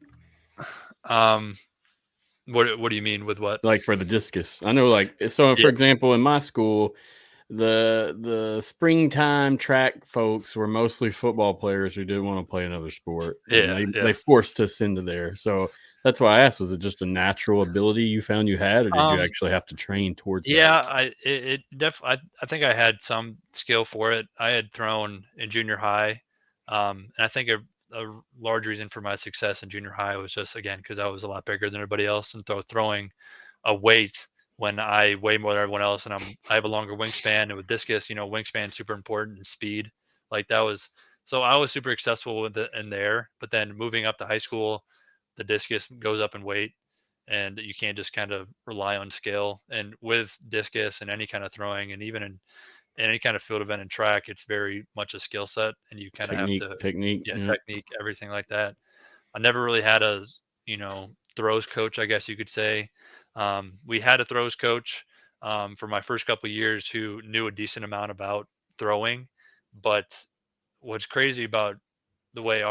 Um, what do you mean with what? Like for the discus, I know. Like so, for Yeah, example, in my school, the springtime track folks were mostly football players who didn't want to play another sport, and yeah, they yeah. forced us into there. So that's why I asked: was it just a natural ability you found you had, or did you Um, actually have to train towards that? yeah, I think I had some skill for it. I had thrown in junior high, and I think a large reason for my success in junior high was just again because I was a lot bigger than everybody else, and throwing a weight when I weigh more than everyone else, and I have a longer wingspan. And with discus, wingspan super important and speed. Like that was so I was super successful with it in there. But then moving up to high school, the discus goes up in weight, and you can't just kind of rely on skill. And with discus and any kind of throwing, and even in any kind of field event and track, it's very much a skill set, and you kind of have to, Technique. yeah, Yeah. technique, everything like that. I never really had a, throws coach, I guess you could say. We had a throws coach for my first couple of years who knew a decent amount about throwing. But what's crazy about the way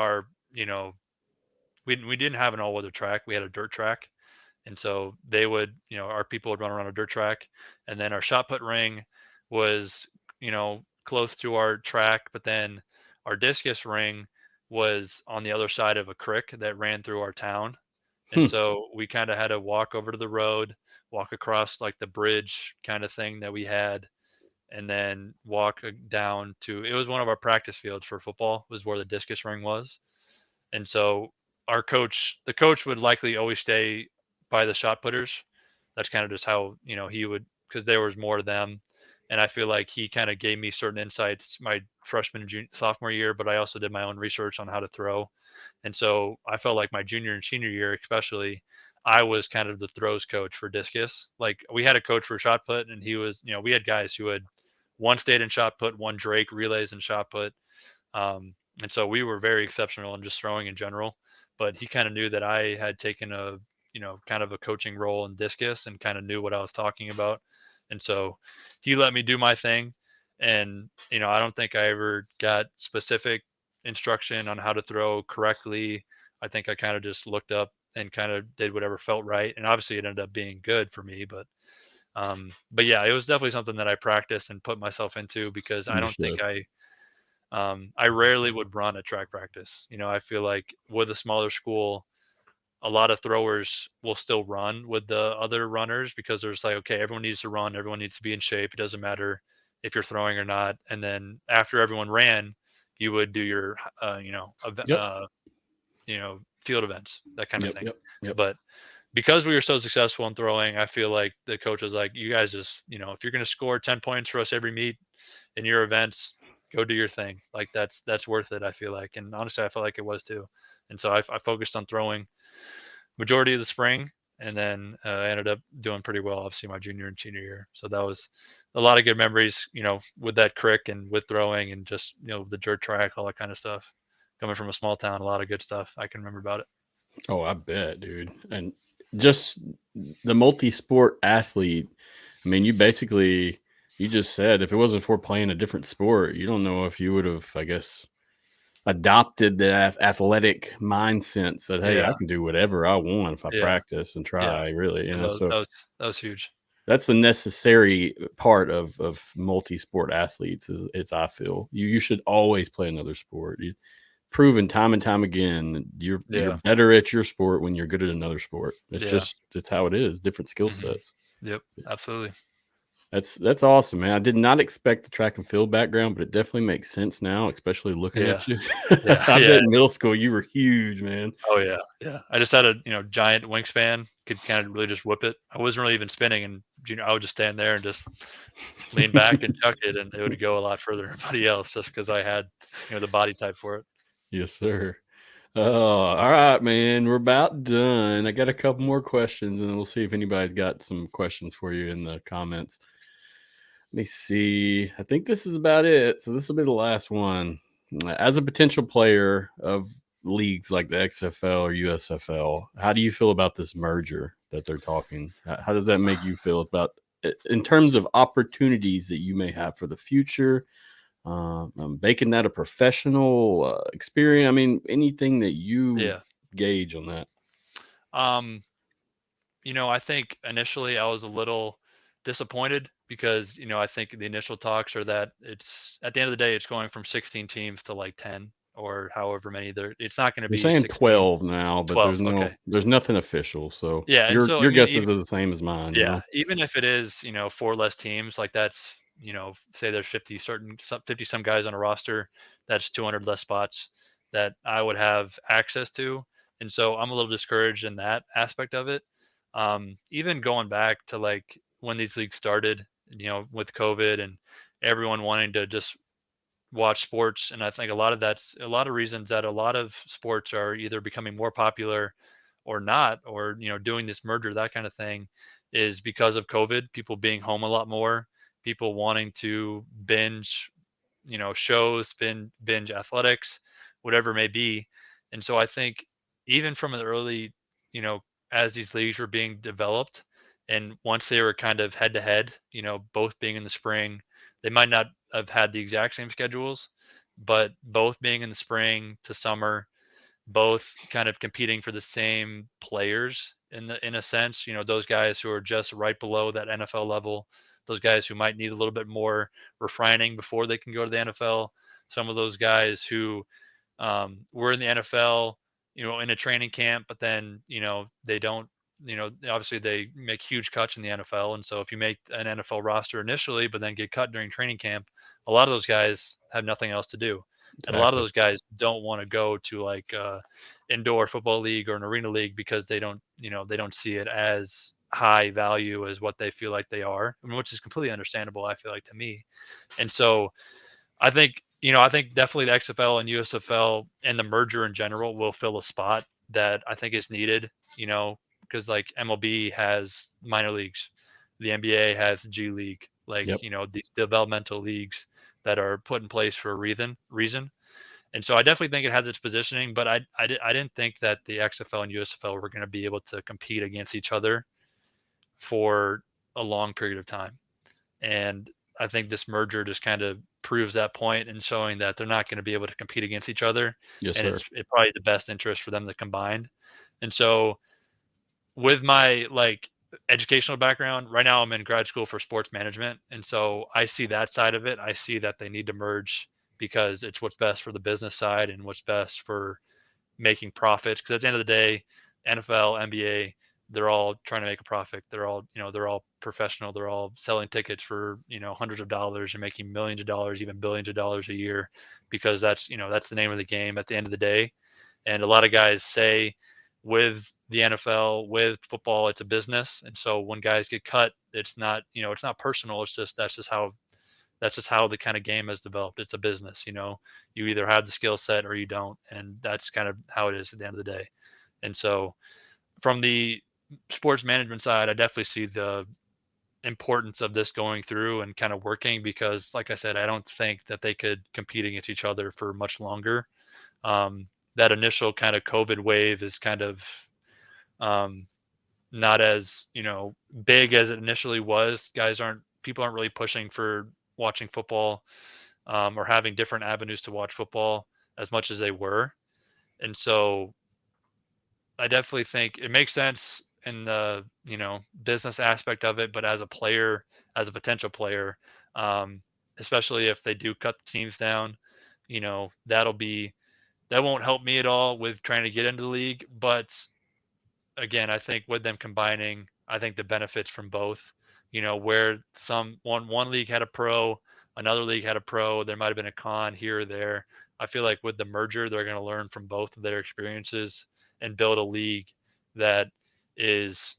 we didn't have an all weather track, we had a dirt track. And so they would, our people would run around a dirt track. And then our shot put ring was, close to our track. But then our discus ring was on the other side of a creek that ran through our town. And so we kind of had to walk over to the road, walk across like the bridge kind of thing that we had, and then walk down to, it was one of our practice fields for football, was where the discus ring was. And so the coach would likely always stay by the shot putters. That's kind of just how, he would, because there was more of them. And I feel like he kind of gave me certain insights my freshman and sophomore year, but I also did my own research on how to throw. And so I felt like my junior and senior year, especially, I was kind of the throws coach for discus. Like we had a coach for shot put, and he was, we had guys who had one stayed in shot put, one Drake relays and shot put. And so we were very exceptional in just throwing in general. But he kind of knew that I had taken a, kind of a coaching role in discus and kind of knew what I was talking about. And so he let me do my thing. And, I don't think I ever got specific instruction on how to throw correctly. I think I kind of just looked up and kind of did whatever felt right. And obviously it ended up being good for me, but yeah, it was definitely something that I practiced and put myself into, because I don't think Understood. I rarely would run a track practice. I feel like with a smaller school, a lot of throwers will still run with the other runners, because there's like, okay, everyone needs to run, everyone needs to be in shape. It doesn't matter if you're throwing or not. And then after everyone ran, you would do your, Yep. field events, that kind of Yep. thing. Yep. Yep. But because we were so successful in throwing, I feel like the coach was like, you guys just, if you're going to score 10 points for us every meet in your events, go do your thing. Like that's worth it, I feel like. And honestly, I felt like it was too. And so I focused on throwing majority of the spring, and then I ended up doing pretty well, obviously, my junior and senior year. So that was a lot of good memories, with that crick and with throwing and just, the dirt track, all that kind of stuff. Coming from a small town, a lot of good stuff I can remember about it. Oh, I bet, dude. And just the multi-sport athlete. I mean, you just said if it wasn't for playing a different sport, you don't know if you would have, I guess, adopted the athletic mindset. Said, "Hey, I Yeah, can do whatever I want if I yeah, practice and yeah. try." Really, And so that was huge. that's a necessary part of multi-sport athletes. Is I feel you should always play another sport. Proven time and time again that you're Yeah, better at your sport when you're good at another sport. yeah. It's how it is, different skill Hmm. sets. Yep, absolutely. That's awesome, man. I did not expect the track and field background, but it definitely makes sense now, especially looking Yeah, at you. yeah, I bet yeah. in middle school you were huge, man. Oh yeah, yeah. I just had a, giant wingspan, could kind of really just whip it. I wasn't really even spinning, and I would just stand there and just lean back and chuck it, and it would go a lot further than everybody else, just because I had, the body type for it. Yes, sir. Oh, all right, man. We're about done. I got a couple more questions, and then we'll see if anybody's got some questions for you in the comments. Let me see. I think this is about it. So this will be the last one. As a potential player of leagues like the XFL or USFL, how do you feel about this merger that they're talking? How does that make you feel? It's about in terms of opportunities that you may have for the future, making that a professional experience. I mean, anything that you Yeah. gauge on that. Um, I think initially I was a little disappointed, because, I think the initial talks are that it's, at the end of the day, it's going from 16 teams to like 10 or however many there. It's not going to They're be saying 16, 12 now, but 12. Okay. there's nothing official. So Yeah. And so, I your mean, guesses are the same as mine. You yeah, know. even if it is, four less teams, like that's, say there's 50 some guys on a roster, that's 200 less spots that I would have access to. And so I'm a little discouraged in that aspect of it. Even going back to like when these leagues started, with COVID and everyone wanting to just watch sports. And I think a lot of that's a lot of reasons that a lot of sports are either becoming more popular or not, or, doing this merger, that kind of thing, is because of COVID, people being home a lot more, people wanting to binge, shows, binge athletics, whatever it may be. And so I think even from the early, you know, as these leagues were being developed, and once they were kind of head to head, both being in the spring, they might not have had the exact same schedules, but both being in the spring to summer, both kind of competing for the same players in a sense, those guys who are just right below that NFL level, those guys who might need a little bit more refining before they can go to the NFL. some of those guys who were in the NFL, in a training camp, but then, they don't, obviously they make huge cuts in the NFL. And so if you make an NFL roster initially, but then get cut during training camp, a lot of those guys have nothing else to do. And a lot of Exactly. those guys don't want to go to like indoor football league or an arena league because they don't see it as high value as what they feel like they are, which is completely understandable, I feel like, to me. And so I think definitely the XFL and USFL and the merger in general will fill a spot that I think is needed, because like MLB has minor leagues, the NBA has G League, like, Yep. these developmental leagues that are put in place for a reason. And so I definitely think it has its positioning, but I didn't think that the XFL and USFL were going to be able to compete against each other for a long period of time. And I think this merger just kind of proves that point and showing that they're not going to be able to compete against each other. Yes, And sir. it's probably the best interest for them to combine. And so with my like educational background, right now I'm in grad school for sports management. And so I see that side of it. I see that they need to merge because it's what's best for the business side and what's best for making profits. Because at the end of the day, NFL, NBA, they're all trying to make a profit. They're all professional. They're all selling tickets for, hundreds of dollars and making millions of dollars, even billions of dollars a year, because that's the name of the game at the end of the day. And a lot of guys say with the NFL, with football, it's a business. And so when guys get cut, it's not personal. That's just how the kind of game has developed. It's a business. You either have the skill set or you don't, and that's kind of how it is at the end of the day. And so from the sports management side, I definitely see the importance of this going through and kind of working, because like I said, I don't think that they could compete against each other for much longer. That initial kind of COVID wave is kind of um, not as big as it initially was. People aren't really pushing for watching football, or having different avenues to watch football as much as they were. And so I definitely think it makes sense in the, business aspect of it, but as a player, as a potential player, um, especially if they do cut the teams down, that won't help me at all with trying to get into the league. But again, I think with them combining, I think the benefits from both, where one league had a pro, another league had a pro, there might have been a con here or there. I feel like with the merger, they're going to learn from both of their experiences and build a league that is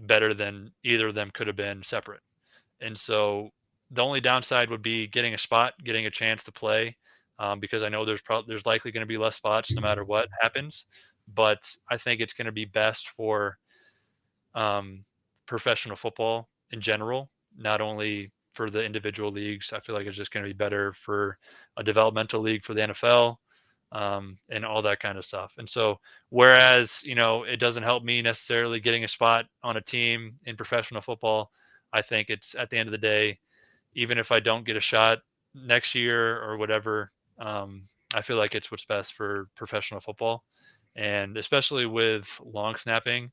better than either of them could have been separate. And so the only downside would be getting a spot, getting a chance to play, because I know there's likely going to be less spots no matter what happens. But I think it's going to be best for um, professional football in general, not only for the individual leagues. I feel like it's just going to be better for a developmental league for the NFL, and all that kind of stuff. And so, whereas, it doesn't help me necessarily getting a spot on a team in professional football, I think it's at the end of the day, even if I don't get a shot next year or whatever, I feel like it's what's best for professional football. And especially with long snapping,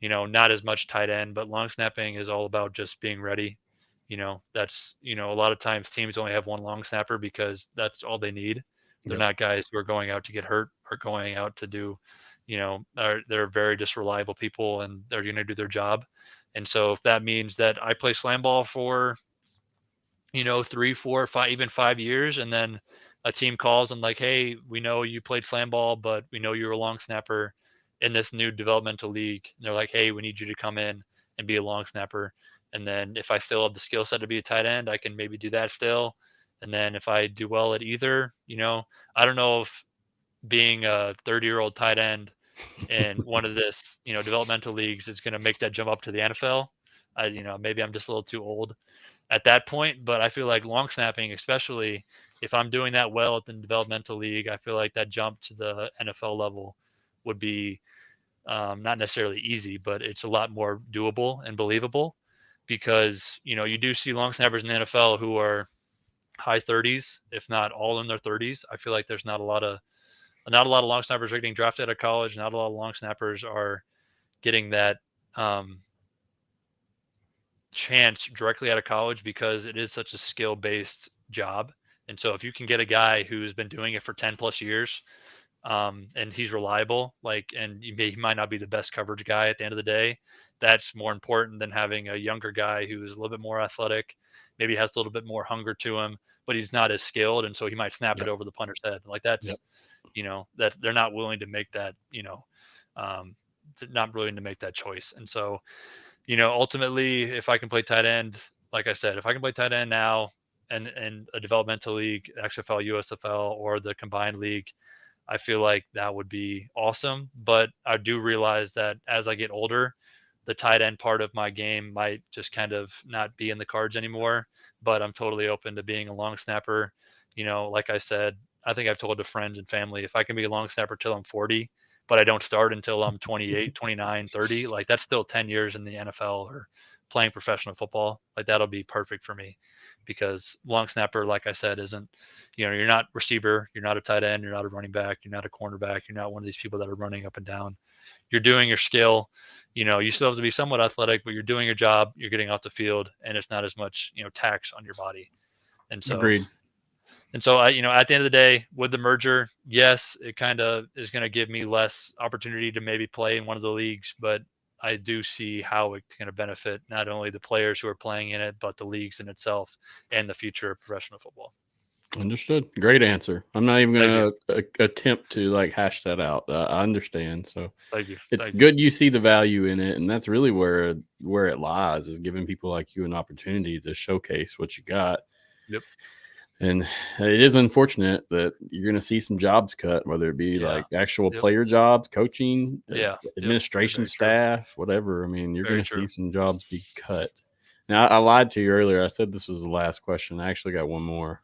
not as much tight end, but long snapping is all about just being ready. That's, a lot of times teams only have one long snapper because that's all they need. They're Yep. not guys who are going out to get hurt or going out to do, they're very just reliable people and they're going to do their job. And so if that means that I play slam ball for, 3, 4, 5, even 5 years, and then a team calls and like, hey, we know you played slam ball, but we know you're a long snapper in this new developmental league. And they're like, hey, we need you to come in and be a long snapper. And then if I still have the skill set to be a tight end, I can maybe do that still. And then if I do well at either, I don't know if being a 30-year-old tight end in one of this, developmental leagues is going to make that jump up to the NFL. Maybe I'm just a little too old at that point. But I feel like long snapping, especially if I'm doing that well at the developmental league, I feel like that jump to the NFL level would be not necessarily easy, but it's a lot more doable and believable, because you do see long snappers in the NFL who are high 30s, if not all in their 30s. I feel like there's not a lot of long snappers are getting drafted out of college. Not a lot of long snappers are getting that um, chance directly out of college, because it is such a skill based job. And so if you can get a guy who's been doing it for 10 plus years, and he's reliable, and he might not be the best coverage guy at the end of the day. That's more important than having a younger guy who's a little bit more athletic, maybe has a little bit more hunger to him, but he's not as skilled, and so he might snap it Yep. over the punter's head. Yep. That they're not willing to make that, um, not willing to make that choice. And so, ultimately, if I can play tight end, like I said, if I can play tight end now and a developmental league, XFL, USFL, or the combined league, I feel like that would be awesome. But I do realize that as I get older, the tight end part of my game might just kind of not be in the cards anymore. But I'm totally open to being a long snapper. Like I said, I think I've told to friends and family, if I can be a long snapper till I'm 40, but I don't start until I'm 28, 29, 30, like that's still 10 years in the NFL or playing professional football. Like that'll be perfect for me, because long snapper, like I said, isn't, you're not receiver, you're not a tight end, you're not a running back, you're not a cornerback, you're not one of these people that are running up and down. You're doing your skill. You still have to be somewhat athletic, but you're doing your job, you're getting off the field, and it's not as much, tax on your body. And so, Agreed. I, at the end of the day, with the merger, yes, it kind of is going to give me less opportunity to maybe play in one of the leagues, but I do see how it's going to benefit not only the players who are playing in it, but the leagues in itself and the future of professional football. Understood. Great answer. I'm not even Thank you. going to attempt to hash that out. I understand. So Thank you. it's Thank you. good you see the value in it, and that's really where it lies, is giving people like you an opportunity to showcase what you got. Yep. And it is unfortunate that you're going to see some jobs cut, whether it be Yeah. like actual Yep. player jobs, coaching, Yeah. Yep. administration Very true. staff, whatever. I mean, you're going Very to see true. some jobs be cut. Now, I lied to you earlier. I said this was the last question. I actually got one more.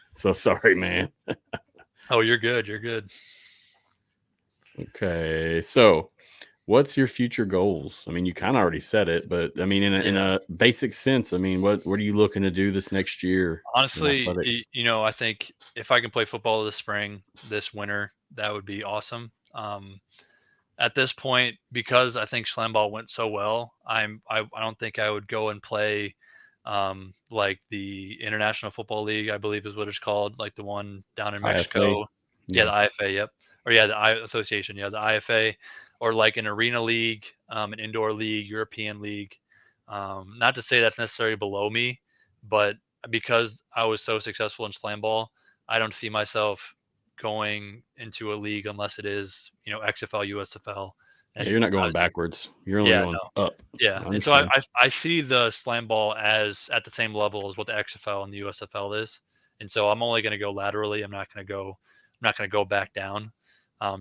So sorry, man. Oh, you're good. You're good. Okay. So, what's your future goals? I mean, you kind of already said it, but I mean, in Yeah. a basic sense, I mean, what are you looking to do this next year in Honestly, athletics? I think if I can play football this spring, this winter, that would be awesome. At this point, because I think SlamBall went so well, I don't think I would go and play like the International Football League, I believe is what it's called, like the one down in IFA. Mexico. Yeah, Yeah. the IFA, yep. Or yeah, the I association, yeah, the IFA, or like an arena league, an indoor league, European league. Not to say that's necessarily below me, but because I was so successful in SlamBall, I don't see myself going into a league unless it is, XFL, USFL. Yeah, you're And not going obviously, backwards. You're only yeah, going no, up. yeah. I And so I, understand. I, I see the slam ball as at the same level as what the XFL and the USFL is. And so I'm only going to go laterally. I'm not going to go back down.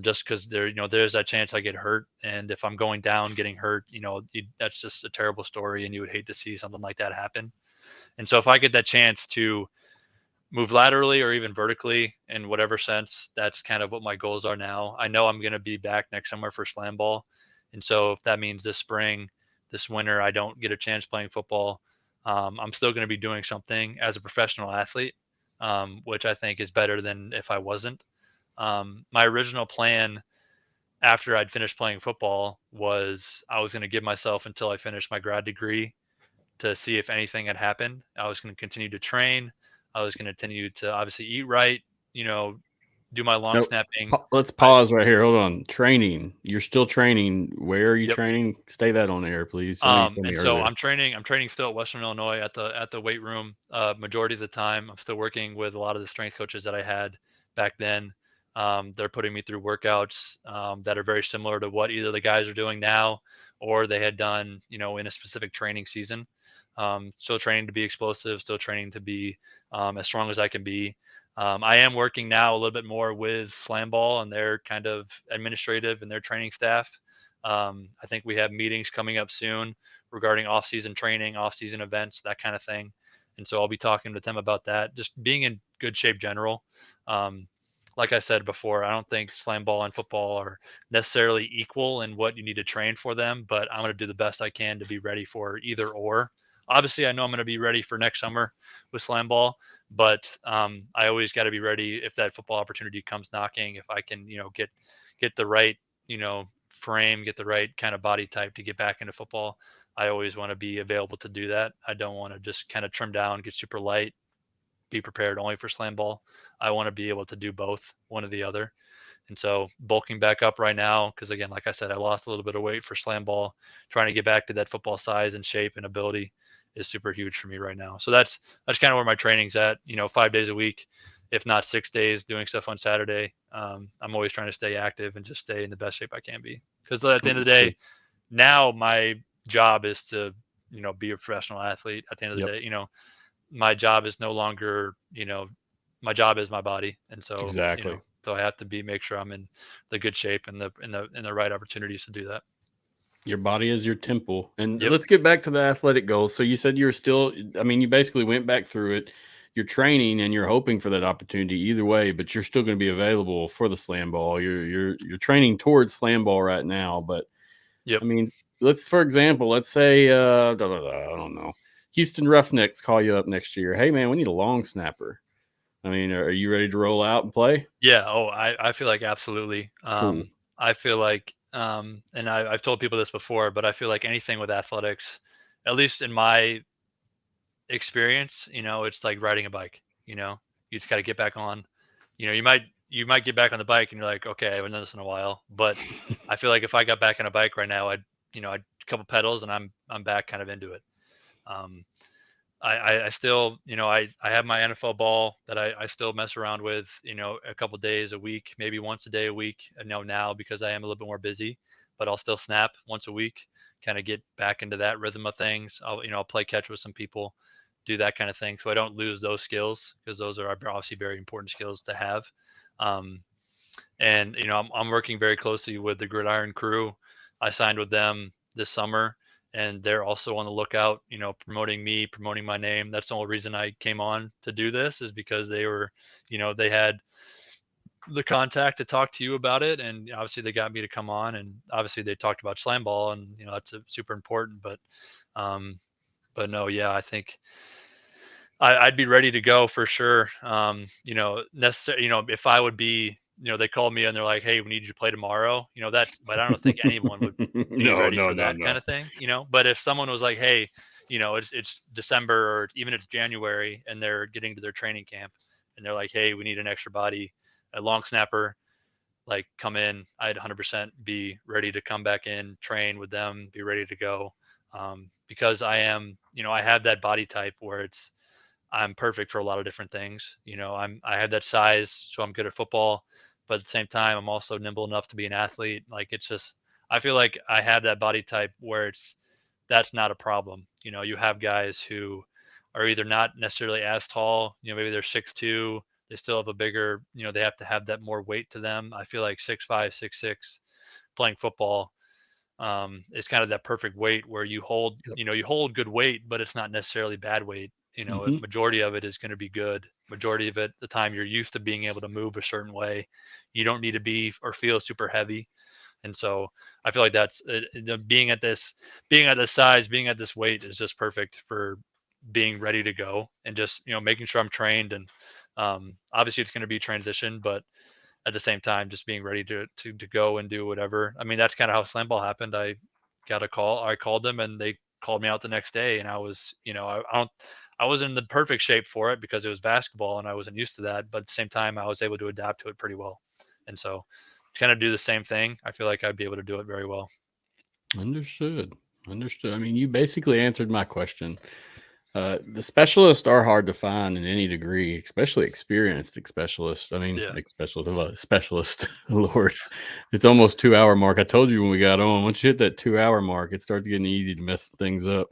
Just because there's that chance I get hurt. And if I'm going down, getting hurt, that's just a terrible story. And you would hate to see something like that happen. And so if I get that chance to move laterally or even vertically in whatever sense, that's kind of what my goals are now. I know I'm going to be back next summer for slam ball. And so if that means this spring, this winter, I don't get a chance playing football, I'm still going to be doing something as a professional athlete, which I think is better than if I wasn't. My original plan after I'd finished playing football was I was going to give myself until I finished my grad degree to see if anything had happened. I was going to continue to train. I was going to continue to obviously eat right, you know, do my long Nope. snapping. Let's I pause right here. Hold on. Training. You're still training. Where are you Yep. training? Stay that on air, please. I know you told me And so earlier. I'm training still at Western Illinois at the weight room. Majority of the time, I'm still working with a lot of the strength coaches that I had back then. They're putting me through workouts that are very similar to what either the guys are doing now or they had done, in a specific training season. Still training to be explosive, still training to be as strong as I can be. I am working now a little bit more with SlamBall and their kind of administrative and their training staff. I think we have meetings coming up soon regarding off-season training, off-season events, that kind of thing. And so I'll be talking to them about that, just being in good shape general. Um, like I said before, I don't think slam ball and football are necessarily equal in what you need to train for them, but I'm going to do the best I can to be ready for either or. Obviously, I know I'm going to be ready for next summer with slam ball, but I always got to be ready if that football opportunity comes knocking. If I can, get the right, frame, get the right kind of body type to get back into football. I always want to be available to do that. I don't want to just kind of trim down, get super light, be prepared only for slam ball. I want to be able to do both, one or the other. And so bulking back up right now, because again, like I said, I lost a little bit of weight for slam ball. Trying to get back to that football size and shape and ability is super huge for me right now. So that's kind of where my training's at. 5 days a week, if not 6 days, doing stuff on Saturday. I'm always trying to stay active and just stay in the best shape I can be. Because at the end of the day, now my job is to be a professional athlete. At the end of the Yep. day, my job is no longer my job is my body, and so Exactly. so I have to make sure I'm in the good shape and the right opportunities to do that. Your body is your temple. And Yep. let's get back to the athletic goals. So you said you're still, I mean, you basically went back through it. You're training and you're hoping for that opportunity either way, but you're still going to be available for the slam ball. You're training towards slam ball right now. But Yep. I mean, for example, let's say I don't know. Houston Roughnecks call you up next year. Hey man, we need a long snapper. I mean, are you ready to roll out and play? Yeah. Oh, I feel like absolutely. Cool. I feel like, and I've told people this before, but I feel like anything with athletics, at least in my experience, it's like riding a bike. You just got to get back on. You might get back on the bike and you're like, okay, I haven't done this in a while. But I feel like if I got back on a bike right now, I'd a couple pedals and I'm back kind of into it. Um, I still, I have my NFL ball that I still mess around with, a couple days a week, maybe once a day a week. I know now because I am a little bit more busy, but I'll still snap once a week, kind of get back into that rhythm of things. I'll play catch with some people, do that kind of thing. So I don't lose those skills because those are obviously very important skills to have. Um, and I'm working very closely with the Gridiron crew. I signed with them this summer, and they're also on the lookout, promoting me, promoting my name. That's the only reason I came on to do this, is because they were, they had the contact to talk to you about it, and obviously they got me to come on, and obviously they talked about slam ball, and that's super important. Um, but no, yeah, I think I'd be ready to go for sure. Necessary. If I would be, they called me and they're like, "Hey, we need you to play tomorrow." But I don't think anyone would be No, ready no, for no, that kind no. of thing. But if someone was like, "Hey, it's December or even it's January and they're getting to their training camp and they're like, "Hey, we need an extra body, a long snapper." Like, come in, I'd 100% be ready to come back in, train with them, be ready to go. Because I have that body type where I'm perfect for a lot of different things. I have that size, so I'm good at football, but at the same time, I'm also nimble enough to be an athlete. Like, it's just, I feel like I have that body type where that's not a problem. You have guys who are either not necessarily as tall, maybe they're 6'2", they still have a bigger, they have to have that more weight to them. I feel like 6'5", 6'6", playing football is kind of that perfect weight where Yep. you hold good weight, but it's not necessarily bad weight. A Hmm. majority of it is going to be good. Majority of it, the time you're used to being able to move a certain way, you don't need to be or feel super heavy. And so I feel like that's being at this size, being at this weight is just perfect for being ready to go and just, making sure I'm trained. And obviously it's going to be transition, but at the same time, just being ready to go and do whatever. I mean, that's kind of how slam ball happened. I got a call. I called them, and they called me out the next day. And I was, I was in the perfect shape for it because it was basketball, and I wasn't used to that. But at the same time, I was able to adapt to it pretty well. And so, to kind of do the same thing, I feel like I'd be able to do it very well. Understood. Understood. I mean, you basically answered my question. The specialists are hard to find in any degree, especially experienced specialists. I mean, Yeah. specialist. Lord, it's almost 2 hour mark. I told you when we got on. Once you hit that 2 hour mark, it starts getting easy to mess things up.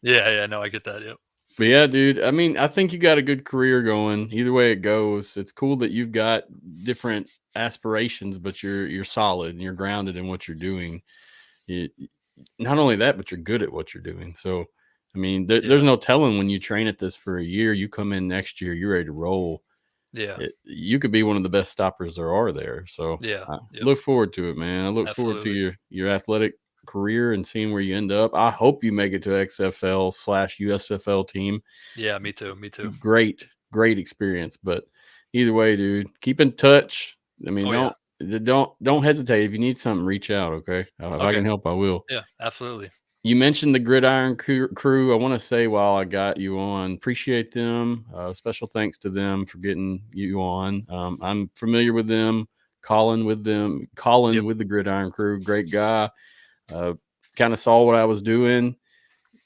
Yeah. Yeah. No, I get that. Yep. But yeah, dude. I mean, I think you got a good career going. Either way it goes, it's cool that you've got different aspirations, but you're solid and you're grounded in what you're doing. You, not only that, but you're good at what you're doing. So, I mean, there's Yeah. no telling when you train at this for a year, you come in next year, you're ready to roll. Yeah. You could be one of the best stoppers there are there. So, Yeah. I Yep. look forward to it, man. I look forward to Absolutely. your athletic career and seeing where you end up. I hope you make it to XFL/USFL team. Yeah. Me too. Me too. Great experience. But either way, dude, keep in touch. I mean, Oh yeah. don't hesitate. If you need something, reach out. Okay, if I Okay. can help, I will. Yeah. Absolutely. You mentioned the Gridiron Crew. I want to say while I got you on, appreciate them. Special thanks to them for getting you on. I'm familiar with them. Colin with Yep. the Gridiron Crew, great guy. Kind of saw what I was doing.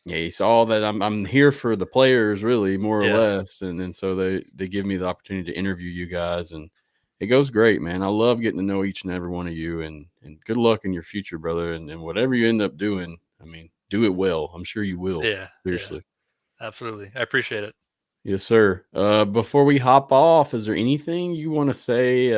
Yeah, he saw that I'm here for the players, really, more or Yeah. less, and so they give me the opportunity to interview you guys, and it goes great, man. I love getting to know each and every one of you, and good luck in your future, brother, and whatever you end up doing. I mean, do it well. I'm sure you will. Yeah. Yeah. Seriously. Absolutely. I appreciate it. Yes, sir. Before we hop off, is there anything you want to say?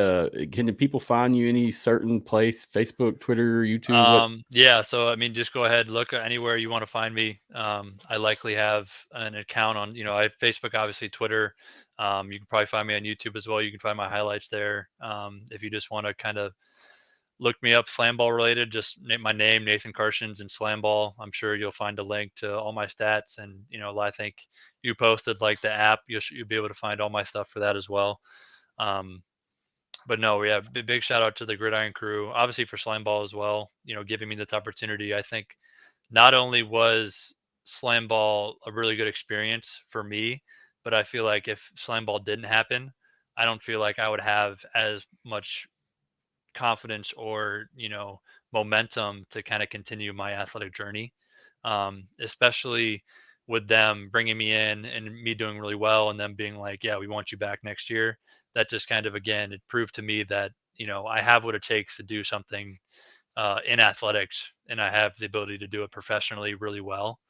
Can the people find you any certain place? Facebook, Twitter, YouTube? What? Yeah, so I mean, just go ahead, look anywhere you want to find me. I likely have an account on, I have Facebook, obviously Twitter. You can probably find me on YouTube as well. You can find my highlights there. If you just want to kind of look me up, SlamBall related, just name my name, Nathan Karsjens, and SlamBall. I'm sure you'll find a link to all my stats. And I think you posted like the app. You'll be able to find all my stuff for that as well. Um, but no, yeah, big shout out to the Gridiron Crew, obviously for Slime Ball as well. Giving me this opportunity. I think not only was Slam Ball a really good experience for me, but I feel like if Slam Ball didn't happen, I don't feel like I would have as much confidence or momentum to kind of continue my athletic journey, especially with them bringing me in and me doing really well and them being like, yeah, we want you back next year. That just kind of, again, it proved to me that I have what it takes to do something in athletics, and I have the ability to do it professionally really well.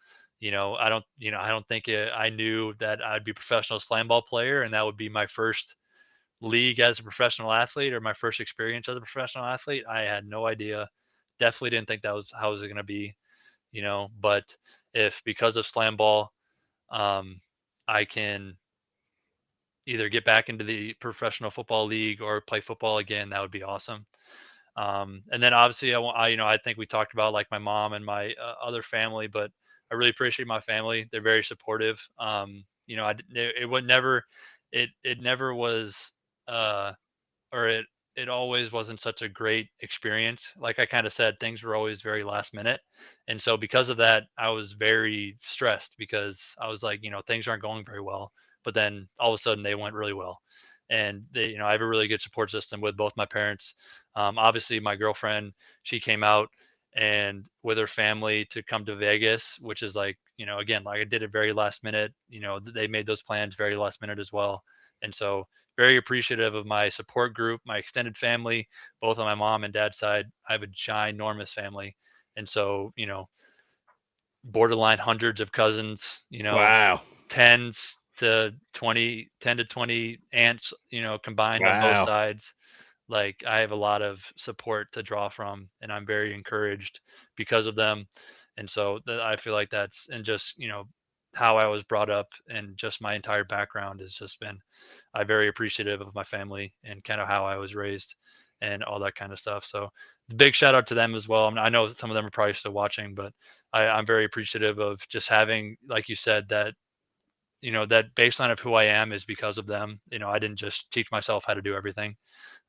I don't think I knew that I'd be a professional slam ball player and that would be my first league as a professional athlete or my first experience as a professional athlete. I had no idea. Definitely didn't think that was how it was going to be, but if because of slam ball, I can either get back into the professional football league or play football again, that would be awesome. And then obviously I think we talked about like my mom and my other family, but I really appreciate my family. They're very supportive. It would never, it never was, uh, or it always wasn't such a great experience. Like I kind of said, things were always very last minute. And so because of that, I was very stressed because I was like, things aren't going very well. But then all of a sudden they went really well. And I have a really good support system with both my parents. Obviously my girlfriend, she came out and with her family to come to Vegas, which is like, again, like I did it very last minute, they made those plans very last minute as well. And so very appreciative of my support group, my extended family, both on my mom and dad's side. I have a ginormous family. And so, borderline hundreds of cousins, Wow. 10 to 20 aunts, combined on both Wow. sides. Like I have a lot of support to draw from and I'm very encouraged because of them. And so I feel like that's, and just, how I was brought up and just my entire background has just been, I'm very appreciative of my family and kind of how I was raised and all that kind of stuff. So big shout out to them as well. I know some of them are probably still watching, but I'm very appreciative of just having, like you said, that that baseline of who I am is because of them. I didn't just teach myself how to do everything.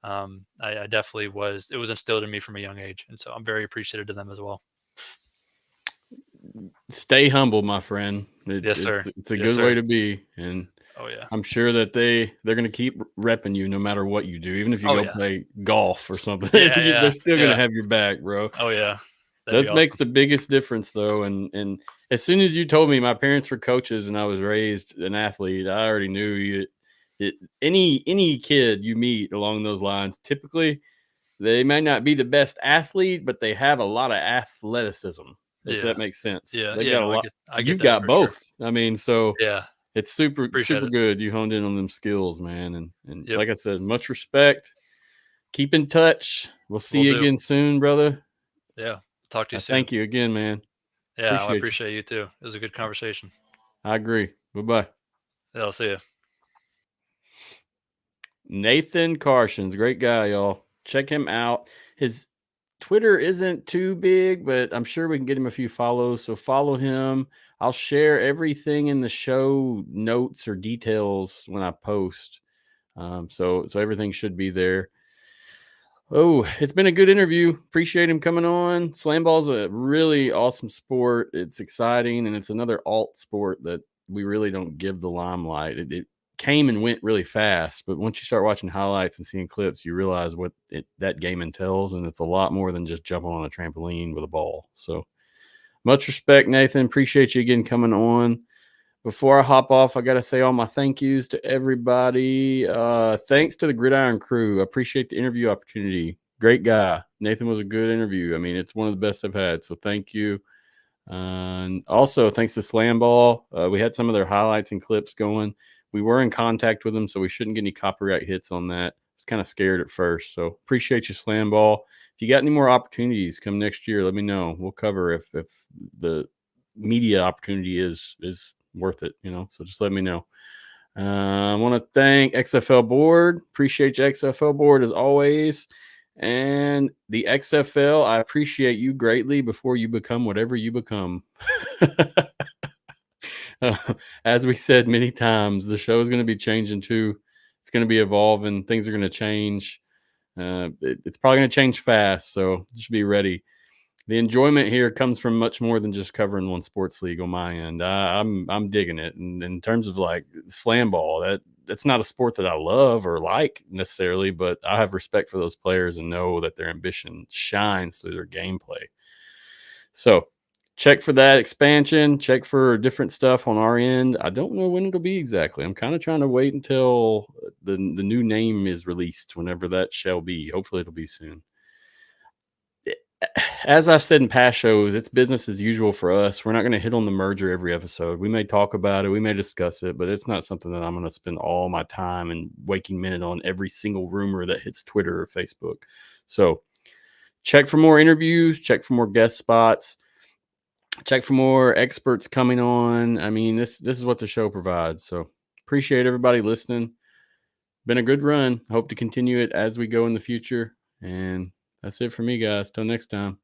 I definitely it was instilled in me from a young age, and so I'm very appreciative to them as well. Stay humble, my friend. Yes, sir. It's a Yes, good way sir. to be, and Oh yeah. I'm sure that they're going to keep repping you no matter what you do, even if you Oh go yeah. play golf or something. Yeah, They're yeah, still going to yeah. have your back, bro. Oh yeah. That'd be That makes awesome. the biggest difference, though. And as soon as you told me my parents were coaches and I was raised an athlete, I already knew you. Any kid you meet along those lines, typically they may not be the best athlete, but they have a lot of athleticism, if Yeah. that makes sense. Yeah. They've Yeah. got a No, lot. I get You've that got for sure. both. I mean, so Yeah. it's super, Appreciate super it. good. You honed in on them skills, man. And Yep. like I said, much respect. Keep in touch. We'll see Will you do. again soon, brother. Yeah. Talk to you I soon. thank you again, man. Yeah. I Appreciate you. appreciate you too. It was a good conversation. I agree. Bye bye. Yeah. I'll see you. Nathan Karsjens, great guy, y'all. Check him out. His Twitter isn't too big, but I'm sure we can get him a few follows. So follow him. I'll share everything in the show notes or details when I post. So everything should be there. Oh, it's been a good interview. Appreciate him coming on. SlamBall's a really awesome sport. It's exciting, and it's another alt sport that we really don't give the limelight. It came and went really fast, but once you start watching highlights and seeing clips, you realize what that game entails, and it's a lot more than just jumping on a trampoline with a ball. So much respect, Nathan. Appreciate you again coming on. Before I hop off, I got to say all my thank yous to everybody. Thanks to the Gridiron crew. I appreciate the interview opportunity. Great guy. Nathan was a good interview. I mean, it's one of the best I've had. So thank you. And also, thanks to SlamBall. We had some of their highlights and clips going. We were in contact with them, so we shouldn't get any copyright hits on that. I was kind of scared at first. So appreciate you, SlamBall. If you got any more opportunities come next year, let me know. We'll cover if the media opportunity is worth it, so just let me know. I want to thank XFL board. Appreciate you, XFL board, as always. And the XFL, I appreciate you greatly before you become whatever you become. As we said many times, the show is going to be changing too. It's going to be evolving. Things are going to change. It's probably going to change fast, so just be ready. The enjoyment here comes from much more than just covering one sports league on my end. I'm digging it. And in terms of like SlamBall, that's not a sport that I love or like necessarily, but I have respect for those players and know that their ambition shines through their gameplay. So check for that expansion, check for different stuff on our end. I don't know when it'll be exactly. I'm kind of trying to wait until the new name is released, whenever that shall be. Hopefully it'll be soon. As I've said in past shows, it's business as usual for us. We're not going to hit on the merger every episode. We may talk about it, we may discuss it, but it's not something that I'm going to spend all my time and waking minute on every single rumor that hits Twitter or Facebook. So check for more interviews, check for more guest spots, check for more experts coming on. I mean, this is what the show provides. So appreciate everybody listening. Been a good run. Hope to continue it as we go in the future. And that's it for me, guys. Till next time.